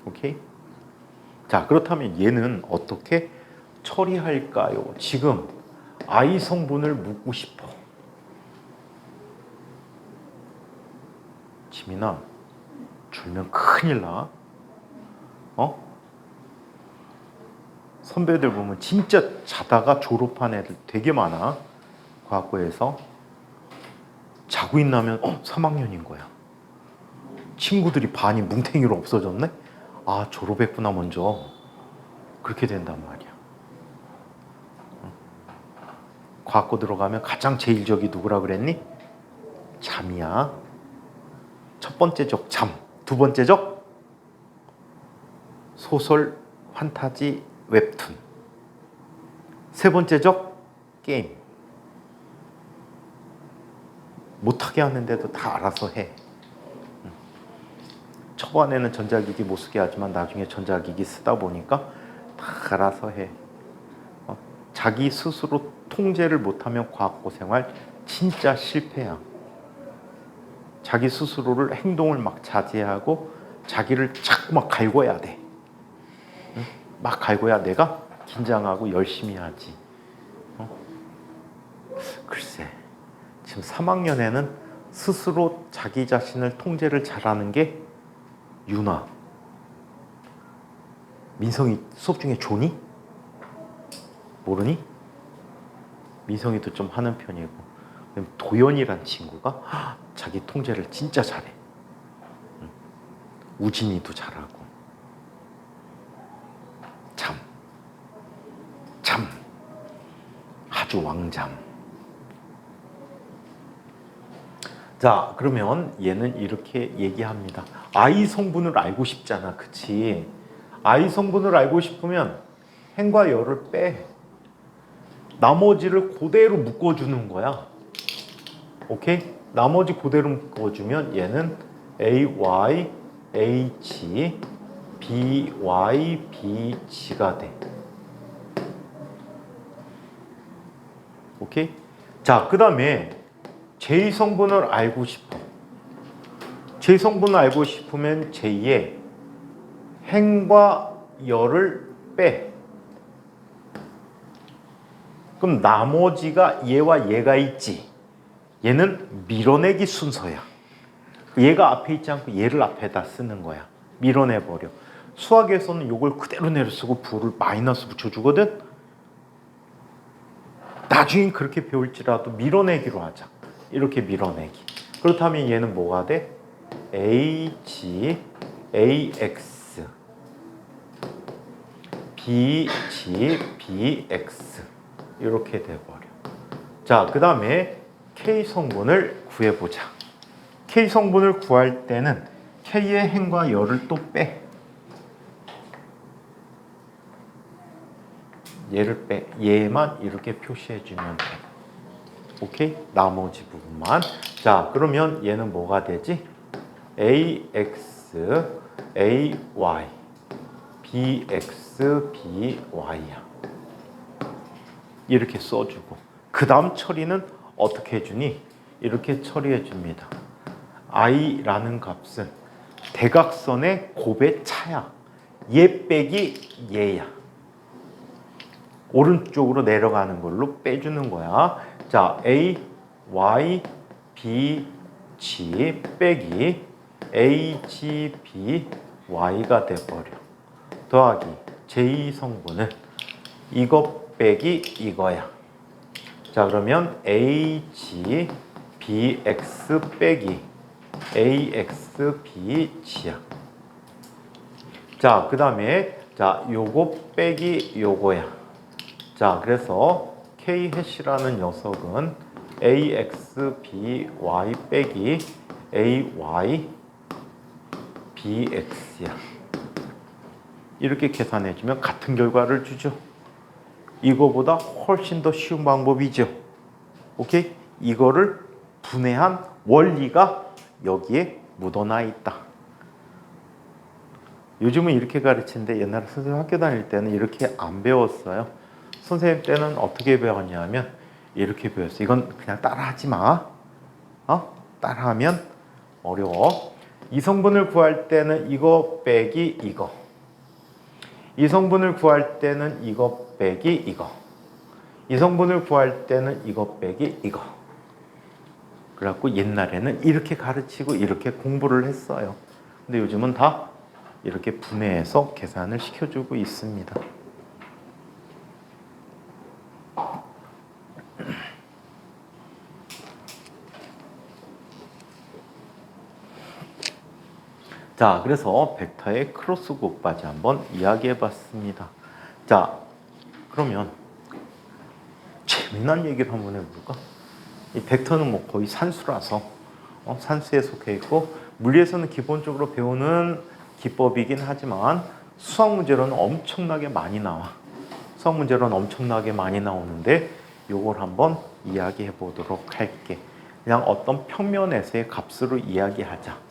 S1: 오케이? 자, 그렇다면 얘는 어떻게 처리할까요? 지금 I 성분을 묻고 싶어. 지민아, 줄면 큰일 나. 선배들 보면 진짜 자다가 졸업한 애들 되게 많아. 과거에서 자고 있나면 3학년인 거야. 친구들이 반이 뭉탱이로 없어졌네? 아, 졸업했구나 먼저. 그렇게 된단 말이야. 과거 들어가면 가장 제일적이 누구라 그랬니? 잠이야. 첫 번째 적 잠. 두 번째 적 소설, 판타지, 웹툰. 세 번째 적 게임. 못하게 하는데도 다 알아서 해. 초반에는 전자기기 못 쓰게 하지만 나중에 전자기기 쓰다 보니까 다 알아서 해. 자기 스스로 통제를 못하면 과학고생활 진짜 실패야. 자기 스스로를 행동을 막 자제하고 자기를 자꾸 막 갈궈야 돼. 막 갈궈야 내가 긴장하고 열심히 하지. 글쎄, 지금 3학년에는 스스로 자기 자신을 통제를 잘하는 게 유나. 민성이 수업 중에 조니? 모르니? 민성이도 좀 하는 편이고. 도연이란 친구가 자기 통제를 진짜 잘해. 우진이도 잘하고. 참 아주 왕잠. 자, 그러면 얘는 이렇게 얘기합니다. I 성분을 알고 싶잖아, 그치? I 성분을 알고 싶으면 행과 열을 빼. 나머지를 그대로 묶어주는 거야. 오케이? 나머지 그대로 묶어주면 얘는 AY, H, BY, BG가 돼. 오케이? 자, 그 다음에 J 성분을 알고 싶어. J 성분을 알고 싶으면 J의 행과 열을 빼. 그럼 나머지가 얘와 얘가 있지. 얘는 밀어내기 순서야. 얘가 앞에 있지 않고 얘를 앞에다 쓰는 거야. 밀어내버려. 수학에서는 이걸 그대로 내려 쓰고 부를 마이너스 붙여주거든. 나중에 그렇게 배울지라도 밀어내기로 하자. 이렇게 밀어내기. 그렇다면 얘는 뭐가 돼? AG, AX, BG, BX 이렇게 돼버려. 자, 그 다음에 K 성분을 구해보자. K 성분을 구할 때는 K의 행과 열을 또 빼. 얘를 빼. 얘만 이렇게 표시해주면 돼. 오케이? 나머지 부분만. 자, 그러면 얘는 뭐가 되지? AX, AY, BX, BY야. 이렇게 써주고. 그 다음 처리는 어떻게 해주니? 이렇게 처리해 줍니다. I라는 값은 대각선의 곱의 차야. 얘 빼기 얘야. 오른쪽으로 내려가는 걸로 빼주는 거야. 자, A, Y, B, G 빼기 A, G, B, Y가 돼버려. 더하기 제2성분은 이거 빼기 이거야. 자, 그러면 A, G, BX 빼기 AX, BG야. 자, 그 다음에 자, 요거 빼기 요거야. 자, 그래서 K 해시라는 녀석은 AX, BY 빼기 AY, BX야. 이렇게 계산해주면 같은 결과를 주죠. 이거보다 훨씬 더 쉬운 방법이죠. 오케이? 이거를 분해한 원리가 여기에 묻어나 있다. 요즘은 이렇게 가르치는데 옛날에 선생님 학교 다닐 때는 이렇게 안 배웠어요. 선생님 때는 어떻게 배웠냐면 이렇게 배웠어요. 이건 그냥 따라하지 마. 따라하면 어려워. 이 성분을 구할 때는 이거 빼기 이거. 이 성분을 구할 때는 이거 빼기 이거. 이 성분을 구할 때는 이거 빼기 이거. 그래갖고 옛날에는 이렇게 가르치고 이렇게 공부를 했어요. 근데 요즘은 다 이렇게 분해해서 계산을 시켜주고 있습니다. 자, 그래서 벡터의 크로스 곱바지 한번 이야기해 봤습니다. 자, 그러면 재미난 얘기를 한번 해볼까? 이 벡터는 뭐 거의 산수라서 산수에 속해 있고 물리에서는 기본적으로 배우는 기법이긴 하지만 수학 문제로는 엄청나게 많이 나와. 수학 문제로는 엄청나게 많이 나오는데 요걸 한번 이야기해 보도록 할게. 그냥 어떤 평면에서의 값으로 이야기하자.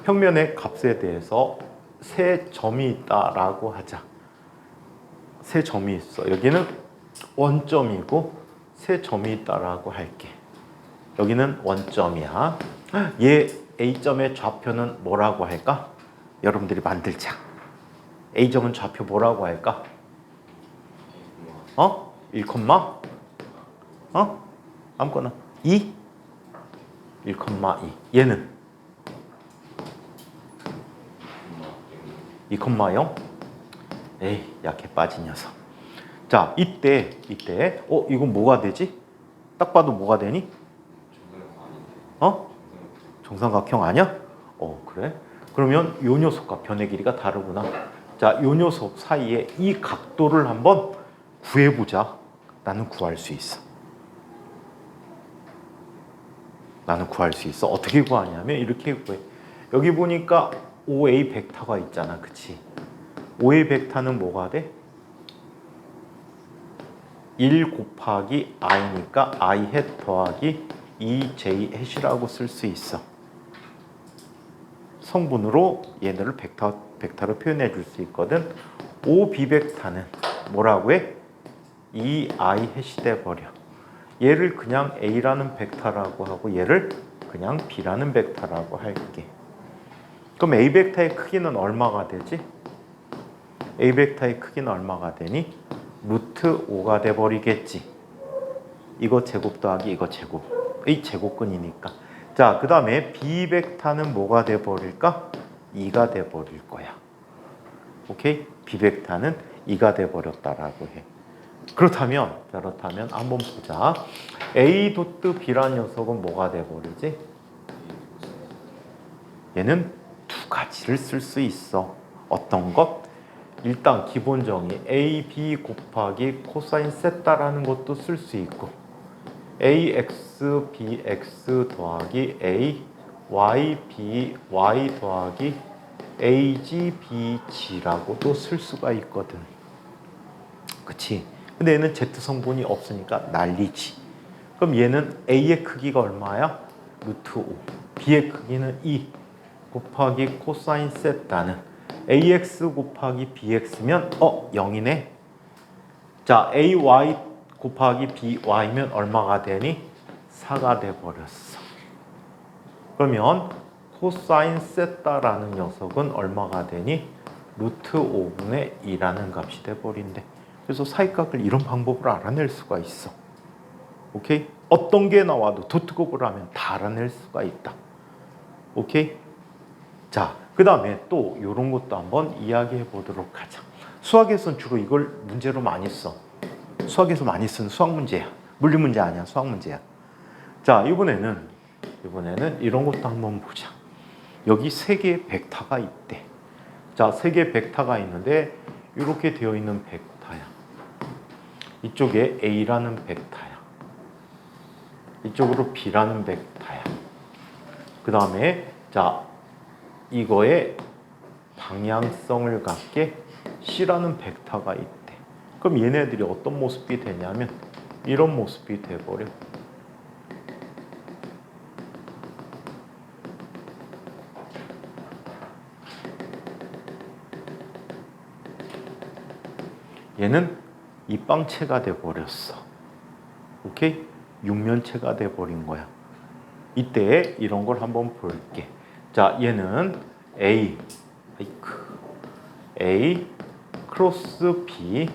S1: 평면의 값에 대해서 세 점이 있다라고 하자. 세 점이 있어. 여기는 원점이고 세 점이 있다라고 할게. 여기는 원점이야. 얘 A점의 좌표는 뭐라고 할까? 여러분들이 만들자. A점은 좌표 뭐라고 할까? 1, 아무거나 2? 1,2. 얘는 2,0? 에이, 약해 빠진 녀석. 자, 이때 이건 뭐가 되지? 딱 봐도 뭐가 되니? 정삼각형 아니야? 그래? 그러면 요 녀석과 변의 길이가 다르구나. 자, 요 녀석 사이에 이 각도를 한번 구해보자. 나는 구할 수 있어. 나는 구할 수 있어. 어떻게 구하냐면 이렇게 구해. 여기 보니까 OA 벡터가 있잖아. 그치? OA 벡터는 뭐가 돼? 1 곱하기 i니까 i 햇 더하기 2j 햇이라고 쓸 수 있어. 성분으로 얘네를 벡터로 표현해 줄 수 있거든. OB 벡터는 뭐라고 해? 2i 햇이 돼버려. 얘를 그냥 A라는 벡터라고 하고 얘를 그냥 B라는 벡터라고 할게. 그럼 A 벡터의 크기는 얼마가 되지? A 벡터의 크기는 얼마가 되니? 루트 5가 돼버리겠지. 이거 제곱 더하기 이거 제곱의 제곱근이니까. 자, 그 다음에 B 벡터는 뭐가 돼버릴까? 2가 돼버릴 거야. 오케이? B벡터는 2가 돼버렸다라고 해. 그렇다면 한번 보자. A 도트 B라는 녀석은 뭐가 돼버리지? 얘는 두 가지를 쓸 수 있어. 어떤 것? 일단 기본 정의 A, B 곱하기 코사인 세타라는 것도 쓸 수 있고 AX, BX 더하기 A, Y, B, Y 더하기 AG, BG라고도 쓸 수가 있거든. 그치? 근데 얘는 Z 성분이 없으니까 난리지. 그럼 얘는 A의 크기가 얼마야? 루트 5. B의 크기는 2 곱하기 코사인 세타는 AX 곱하기 BX면 0이네. 자, AY 곱하기 BY면 얼마가 되니? 4가 돼버렸어. 그러면 코사인 세타라는 녀석은 얼마가 되니? 루트 5분의 2라는 값이 돼버린대. 그래서 사이각을 이런 방법으로 알아낼 수가 있어. 오케이? 어떤 게 나와도 도트곱을 하면 다 알아낼 수가 있다. 오케이? 자, 그 다음에 또 이런 것도 한번 이야기해 보도록 하자. 수학에서는 주로 이걸 문제로 많이 써. 수학에서 많이 쓰는 수학 문제야. 물리 문제 아니야. 수학 문제야. 자, 이번에는 이런 것도 한번 보자. 여기 3개의 벡터가 있대. 자, 3개의 벡터가 있는데 이렇게 되어 있는 벡터야. 이쪽에 A라는 벡터야. 이쪽으로 B라는 벡터야. 그 다음에 자, 이거의 방향성을 갖게 C라는 벡터가 있대. 그럼 얘네들이 어떤 모습이 되냐면 이런 모습이 돼버려. 얘는 입방체가 돼버렸어. 오케이? 육면체가 돼버린 거야. 이때 이런 걸 한번 볼게. 자, 얘는 A 크로스 B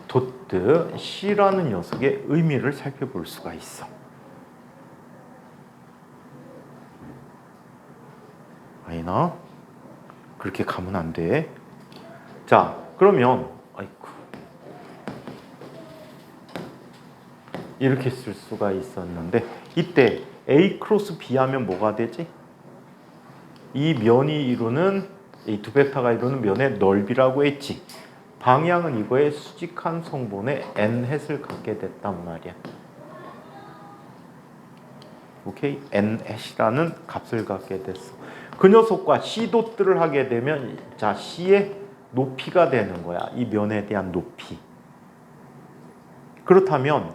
S1: 도트 C라는 녀석의 의미를 살펴볼 수가 있어. 아니나 그렇게 가면 안 돼. 자, 그러면 이렇게 쓸 수가 있었는데 이때 A 크로스 B 하면 뭐가 되지? 이 면이 이루는 이 두 벡터가 이루는 면의 넓이라고 했지. 방향은 이거의 수직한 성분의 n-을 갖게 됐단 말이야. 오케이? n-이라는 값을 갖게 됐어. 그 녀석과 C 도트를 하게 되면 자, C의 높이가 되는 거야. 이 면에 대한 높이. 그렇다면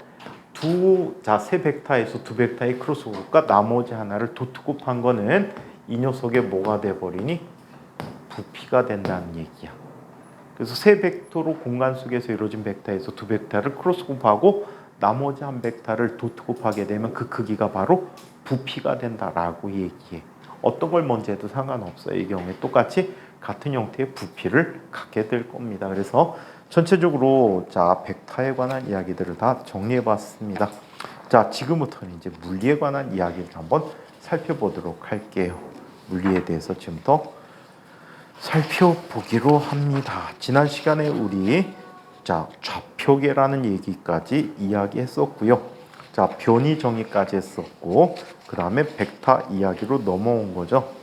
S1: 세 벡터에서 두 벡터의 크로스곱과 나머지 하나를 도트 곱한 거는 이 녀석의 뭐가 돼버리니? 부피가 된다는 얘기야. 그래서 세 벡터로 공간 속에서 이루어진 벡터에서 두 벡터를 크로스 곱하고 나머지 한 벡터를 도트 곱하게 되면 그 크기가 바로 부피가 된다라고 얘기해. 어떤 걸 먼저 해도 상관없어요. 이 경우에 똑같이 같은 형태의 부피를 갖게 될 겁니다. 그래서 전체적으로 자, 벡터에 관한 이야기들을 다 정리해 봤습니다. 자, 지금부터는 이제 물리에 관한 이야기를 한번 살펴보도록 할게요. 물리에 대해서 좀 더 살펴보기로 합니다. 지난 시간에 우리 자, 좌표계라는 얘기까지 이야기했었고요. 자, 변이 정의까지 했었고 그 다음에 벡터 이야기로 넘어온 거죠.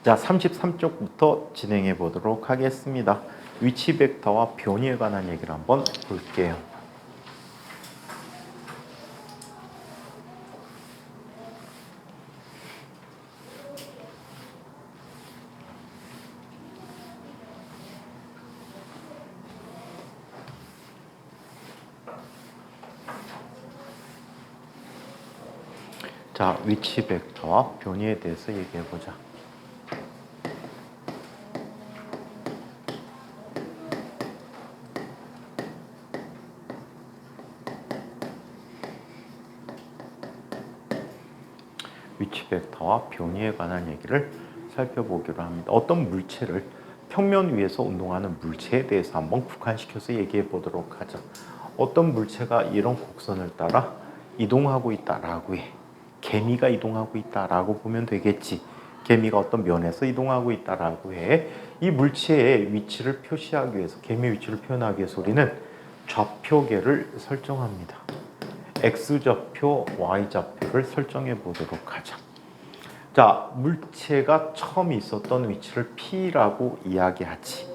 S1: 자, 33쪽부터 진행해 보도록 하겠습니다. 위치 벡터와 변이에 관한 얘기를 한번 볼게요. 자, 위치 벡터와 변이에 대해서 얘기해 보자. 위치 벡터와 변이에 관한 얘기를 살펴보기로 합니다. 어떤 물체를 평면 위에서 운동하는 물체에 대해서 한번 국한시켜서 얘기해 보도록 하죠. 어떤 물체가 이런 곡선을 따라 이동하고 있다라고 해. 개미가 이동하고 있다라고 보면 되겠지. 개미가 어떤 면에서 이동하고 있다라고 해. 이 물체의 위치를 표시하기 위해서, 개미 위치를 표현하기 위해서 우리는 좌표계를 설정합니다. X좌표, Y좌표를 설정해 보도록 하자. 자, 물체가 처음 있었던 위치를 P라고 이야기하지.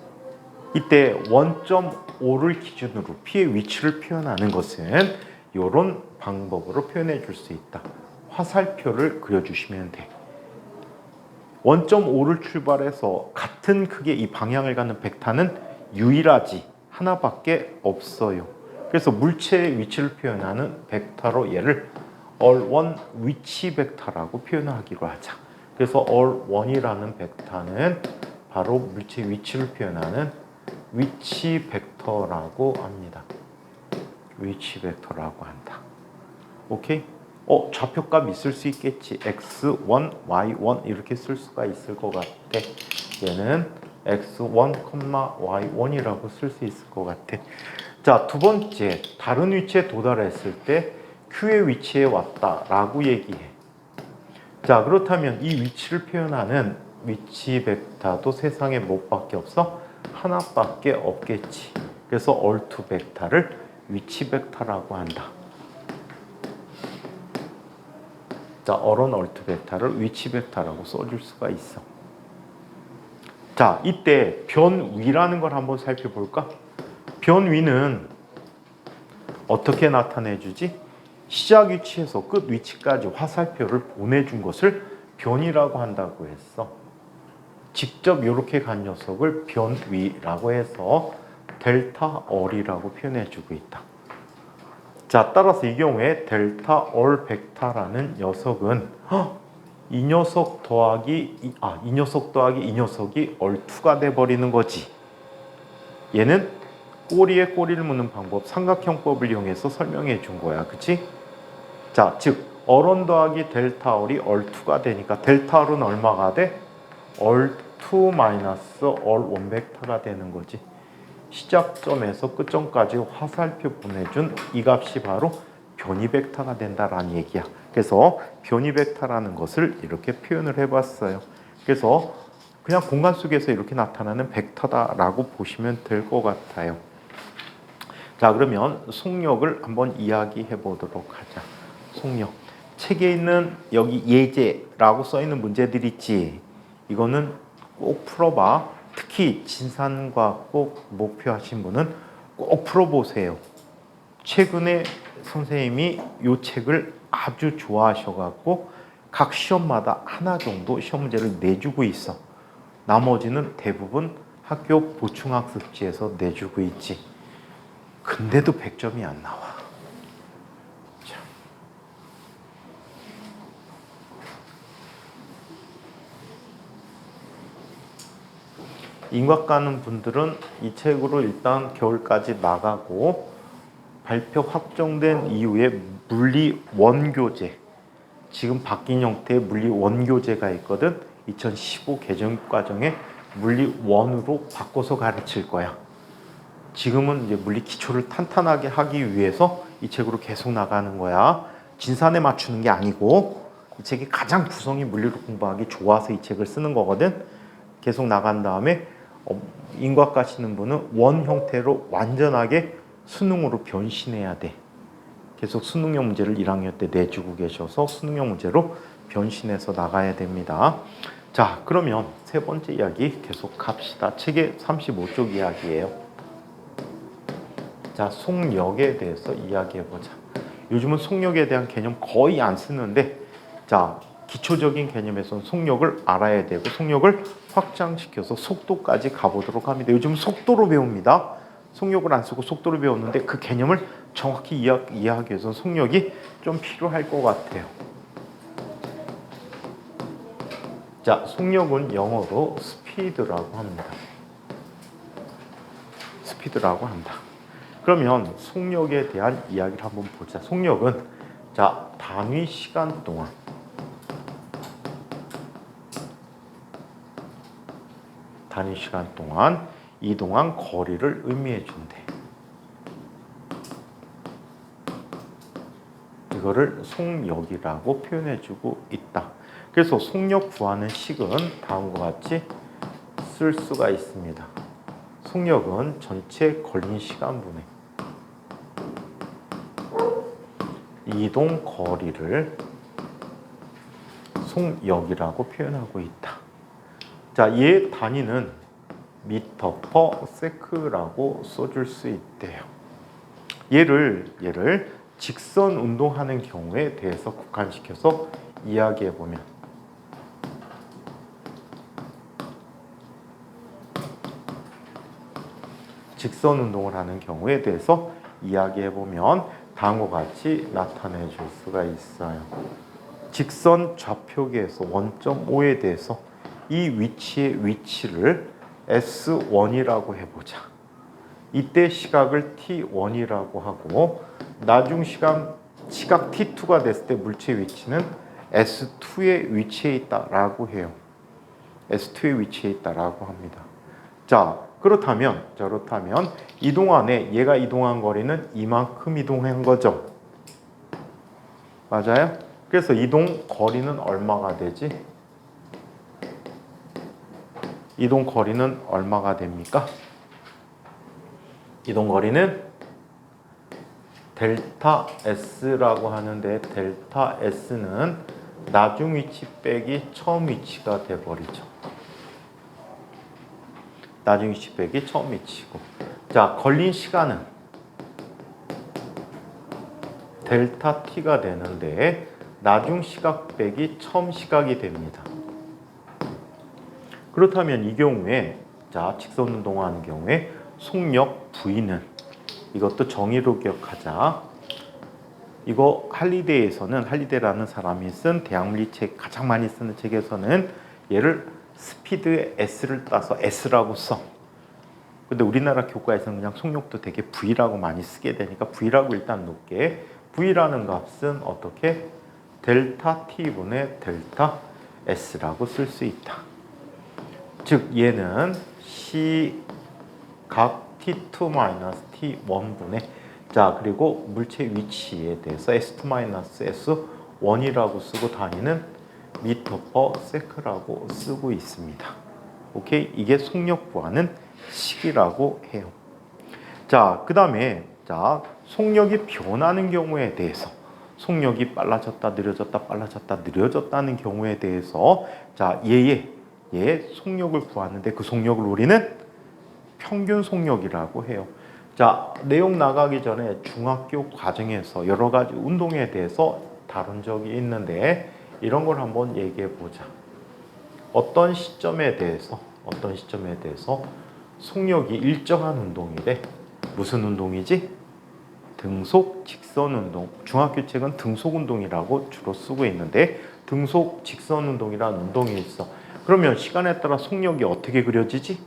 S1: 이때 1.5를 기준으로 P의 위치를 표현하는 것은 이런 방법으로 표현해 줄 수 있다. 화살표를 그려주시면 돼. 1.5를 출발해서 같은 크기의 이 방향을 갖는 벡터는 유일하지 하나밖에 없어요. 그래서 물체의 위치를 표현하는 벡터로 얘를 all1 위치 벡터라고 표현하기로 하자. 그래서 all1이라는 벡터는 바로 물체의 위치를 표현하는 위치 벡터라고 합니다. 위치 벡터라고 한다. 오케이? 좌표값 있을 수 있겠지. x1, y1 이렇게 쓸 수가 있을 것 같아. 얘는 x1, y1이라고 쓸 수 있을 것 같아. 자, 두 번째, 다른 위치에 도달했을 때 Q의 위치에 왔다라고 얘기해. 자, 그렇다면 이 위치를 표현하는 위치 벡터도 세상에 뭐밖에 없어? 하나밖에 없겠지. 그래서 all2 벡터를 위치 벡터라고 한다. 자, all1 all2 벡터를 위치 벡터라고 써줄 수가 있어. 자, 이때 변위라는 걸 한번 살펴볼까? 변위는 어떻게 나타내주지? 시작 위치에서 끝 위치까지 화살표를 보내준 것을 변위라고 한다고 했어. 직접 이렇게 간 녀석을 변위라고 해서 델타 얼이라고 표현해주고 있다. 자, 따라서 이 경우에 델타 얼 벡터라는 녀석은 이 녀석 더하기 이 녀석이 얼2가 돼버리는 거지. 얘는 꼬리에 꼬리를 무는 방법, 삼각형법을 이용해서 설명해 준 거야. 그치? 자, 즉 얼1 더하기 델타 얼이 얼2가 되니까 델타 얼은 얼마가 돼? 얼2 마이너스 얼1 벡터가 되는 거지. 시작점에서 끝점까지 화살표 보내준 이 값이 바로 변이 벡터가 된다라는 얘기야. 그래서 변이 벡터라는 것을 이렇게 표현을 해봤어요. 그래서 그냥 공간 속에서 이렇게 나타나는 벡터다라고 보시면 될 것 같아요. 자, 그러면 속력을 한번 이야기해 보도록 하자. 속력. 책에 있는 여기 예제라고 써 있는 문제들 있지. 이거는 꼭 풀어봐. 특히 진산과학 꼭 목표하신 분은 꼭 풀어보세요. 최근에 선생님이 이 책을 아주 좋아하셔갖고 각 시험마다 하나 정도 시험 문제를 내주고 있어. 나머지는 대부분 학교 보충학습지에서 내주고 있지. 근데도 100점이 안 나와. 자. 인과과 가는 분들은 이 책으로 일단 겨울까지 나가고 발표 확정된 이후에 물리 원교재, 지금 바뀐 형태의 물리 원교재가 있거든. 2015 개정과정에 물리 원으로 바꿔서 가르칠 거야. 지금은 이제 물리 기초를 탄탄하게 하기 위해서 이 책으로 계속 나가는 거야. 진산에 맞추는 게 아니고 이 책이 가장 구성이 물리로 공부하기 좋아서 이 책을 쓰는 거거든. 계속 나간 다음에 인과과 가시는 분은 원 형태로 완전하게 수능으로 변신해야 돼. 계속 수능형 문제를 1학년 때 내주고 계셔서 수능형 문제로 변신해서 나가야 됩니다. 자, 그러면 세 번째 이야기 계속 갑시다. 책의 35쪽 이야기예요. 자, 속력에 대해서 이야기해보자. 요즘은 속력에 대한 개념 거의 안 쓰는데, 자, 기초적인 개념에서는 속력을 알아야 되고 속력을 확장시켜서 속도까지 가보도록 합니다. 요즘 속도로 배웁니다. 속력을 안 쓰고 속도로 배웠는데 그 개념을 정확히 이해하기 위해서는 속력이 좀 필요할 것 같아요. 자, 속력은 영어로 스피드라고 합니다. 스피드라고 한다. 그러면 속력에 대한 이야기를 한번 보자. 속력은 자, 단위 시간 동안 이동한 거리를 의미해 준대. 이거를 속력이라고 표현해주고 있다. 그래서 속력 구하는 식은 다음과 같이 쓸 수가 있습니다. 속력은 전체 걸린 시간분의 이동 거리를 속력이라고 표현하고 있다. 자, 얘 단위는 미터 퍼 세크라고 써줄 수 있대요. 얘를 직선 운동하는 경우에 대해서 국한시켜서 이야기해 보면 직선 운동을 하는 경우에 대해서 이야기해 보면 다음과 같이 나타내 줄 수가 있어요. 직선 좌표계에서 원점 O에 대해서 이 위치의 위치를 S1이라고 해보자. 이때 시각을 T1이라고 하고 나중 시각 T2가 됐을 때 물체의 위치는 S2의 위치에 있다라고 해요. S2의 위치에 있다라고 합니다. 자, 그렇다면 이동안에 얘가 이동한 거리는 이만큼 이동한 거죠. 맞아요? 그래서 이동 거리는 얼마가 되지? 이동 거리는 얼마가 됩니까? 이동 거리는 델타 S라고 하는데 델타 S는 나중 위치 빼기 처음 위치가 돼버리죠. 나중 위치 빼기 처음 위치고. 자, 걸린 시간은 델타 T가 되는데 나중 시각 빼기 처음 시각이 됩니다. 그렇다면 이 경우에 자, 직선 운동하는 경우에 속력 V는 이것도 정의로 기억하자. 이거 할리데이라는 사람이 쓴 대학물리책 가장 많이 쓰는 책에서는 얘를 스피드의 S를 따서 S라고 써. 근데 우리나라 교과에서는 그냥 속력도 되게 V라고 많이 쓰게 되니까 V라고 일단 놓게. V라는 값은 어떻게? 델타 T분의 델타 S라고 쓸 수 있다. 즉 얘는 시각 T2-T1분의 자, 그리고 물체 위치에 대해서 S2-S1이라고 쓰고 단위는 미터 퍼 세크라고 쓰고 있습니다. 오케이? 이게 속력 구하는 식이라고 해요. 자, 그 다음에 자, 속력이 변하는 경우에 대해서 속력이 빨라졌다 느려졌다는 경우에 대해서 자, 얘 속력을 구하는데 그 속력을 우리는 평균 속력이라고 해요. 자, 내용 나가기 전에 중학교 과정에서 여러 가지 운동에 대해서 다룬 적이 있는데 이런 걸 한번 얘기해 보자. 어떤 시점에 대해서 속력이 일정한 운동이래. 무슨 운동이지? 등속 직선 운동. 중학교 책은 등속 운동이라고 주로 쓰고 있는데 등속 직선 운동이라는 운동이 있어. 그러면 시간에 따라 속력이 어떻게 그려지지?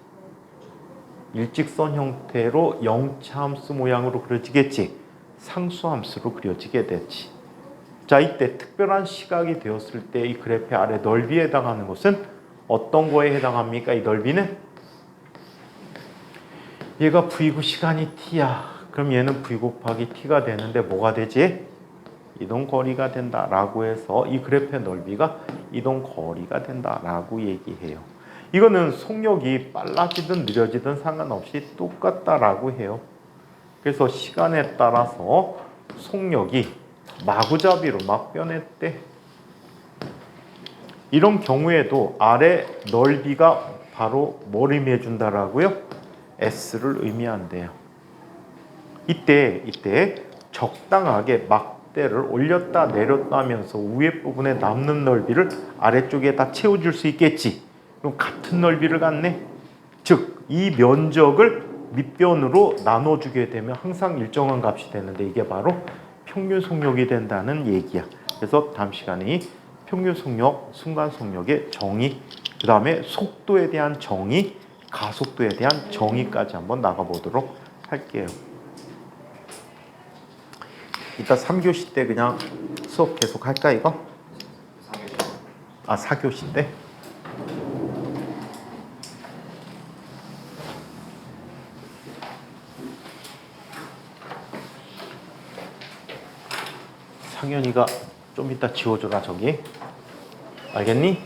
S1: 일직선 형태로 영차함수 모양으로 그려지겠지. 상수함수로 그려지게 되지. 자, 이때 특별한 시각이 되었을 때 이 그래프의 아래 넓이에 해당하는 것은 어떤 거에 해당합니까? 이 넓이는 얘가 V고 시간이 T야. 그럼 얘는 V 곱하기 T가 되는데 뭐가 되지? 이동거리가 된다라고 해서 이 그래프의 넓이가 이동거리가 된다라고 얘기해요. 이거는 속력이 빨라지든 느려지든 상관없이 똑같다라고 해요. 그래서 시간에 따라서 속력이 마구잡이로 막 변했대. 이런 경우에도 아래 넓이가 바로 뭘 의미해 준다라고요? S를 의미한대요. 이때 적당하게 막대를 올렸다 내렸다 하면서 위에 부분에 남는 넓이를 아래쪽에 다 채워줄 수 있겠지. 그럼 같은 넓이를 갖네. 즉, 이 면적을 밑변으로 나눠주게 되면 항상 일정한 값이 되는데 이게 바로 평균 속력이 된다는 얘기야. 그래서 다음 시간에 평균 속력, 순간 속력의 정의, 그 다음에 속도에 대한 정의, 가속도에 대한 정의까지 한번 나가보도록 할게요. 이따 3교시 때 그냥 수업 계속 할까 이거? 4교시 때? 상현이가 좀 이따 지워줘라 저기. 알겠니?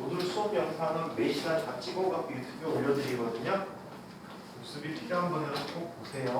S1: 오늘 수업 영상은 4시간 다 찍어갖고 유튜브에 올려드리거든요. 복습이 필요한 분들은 꼭 보세요.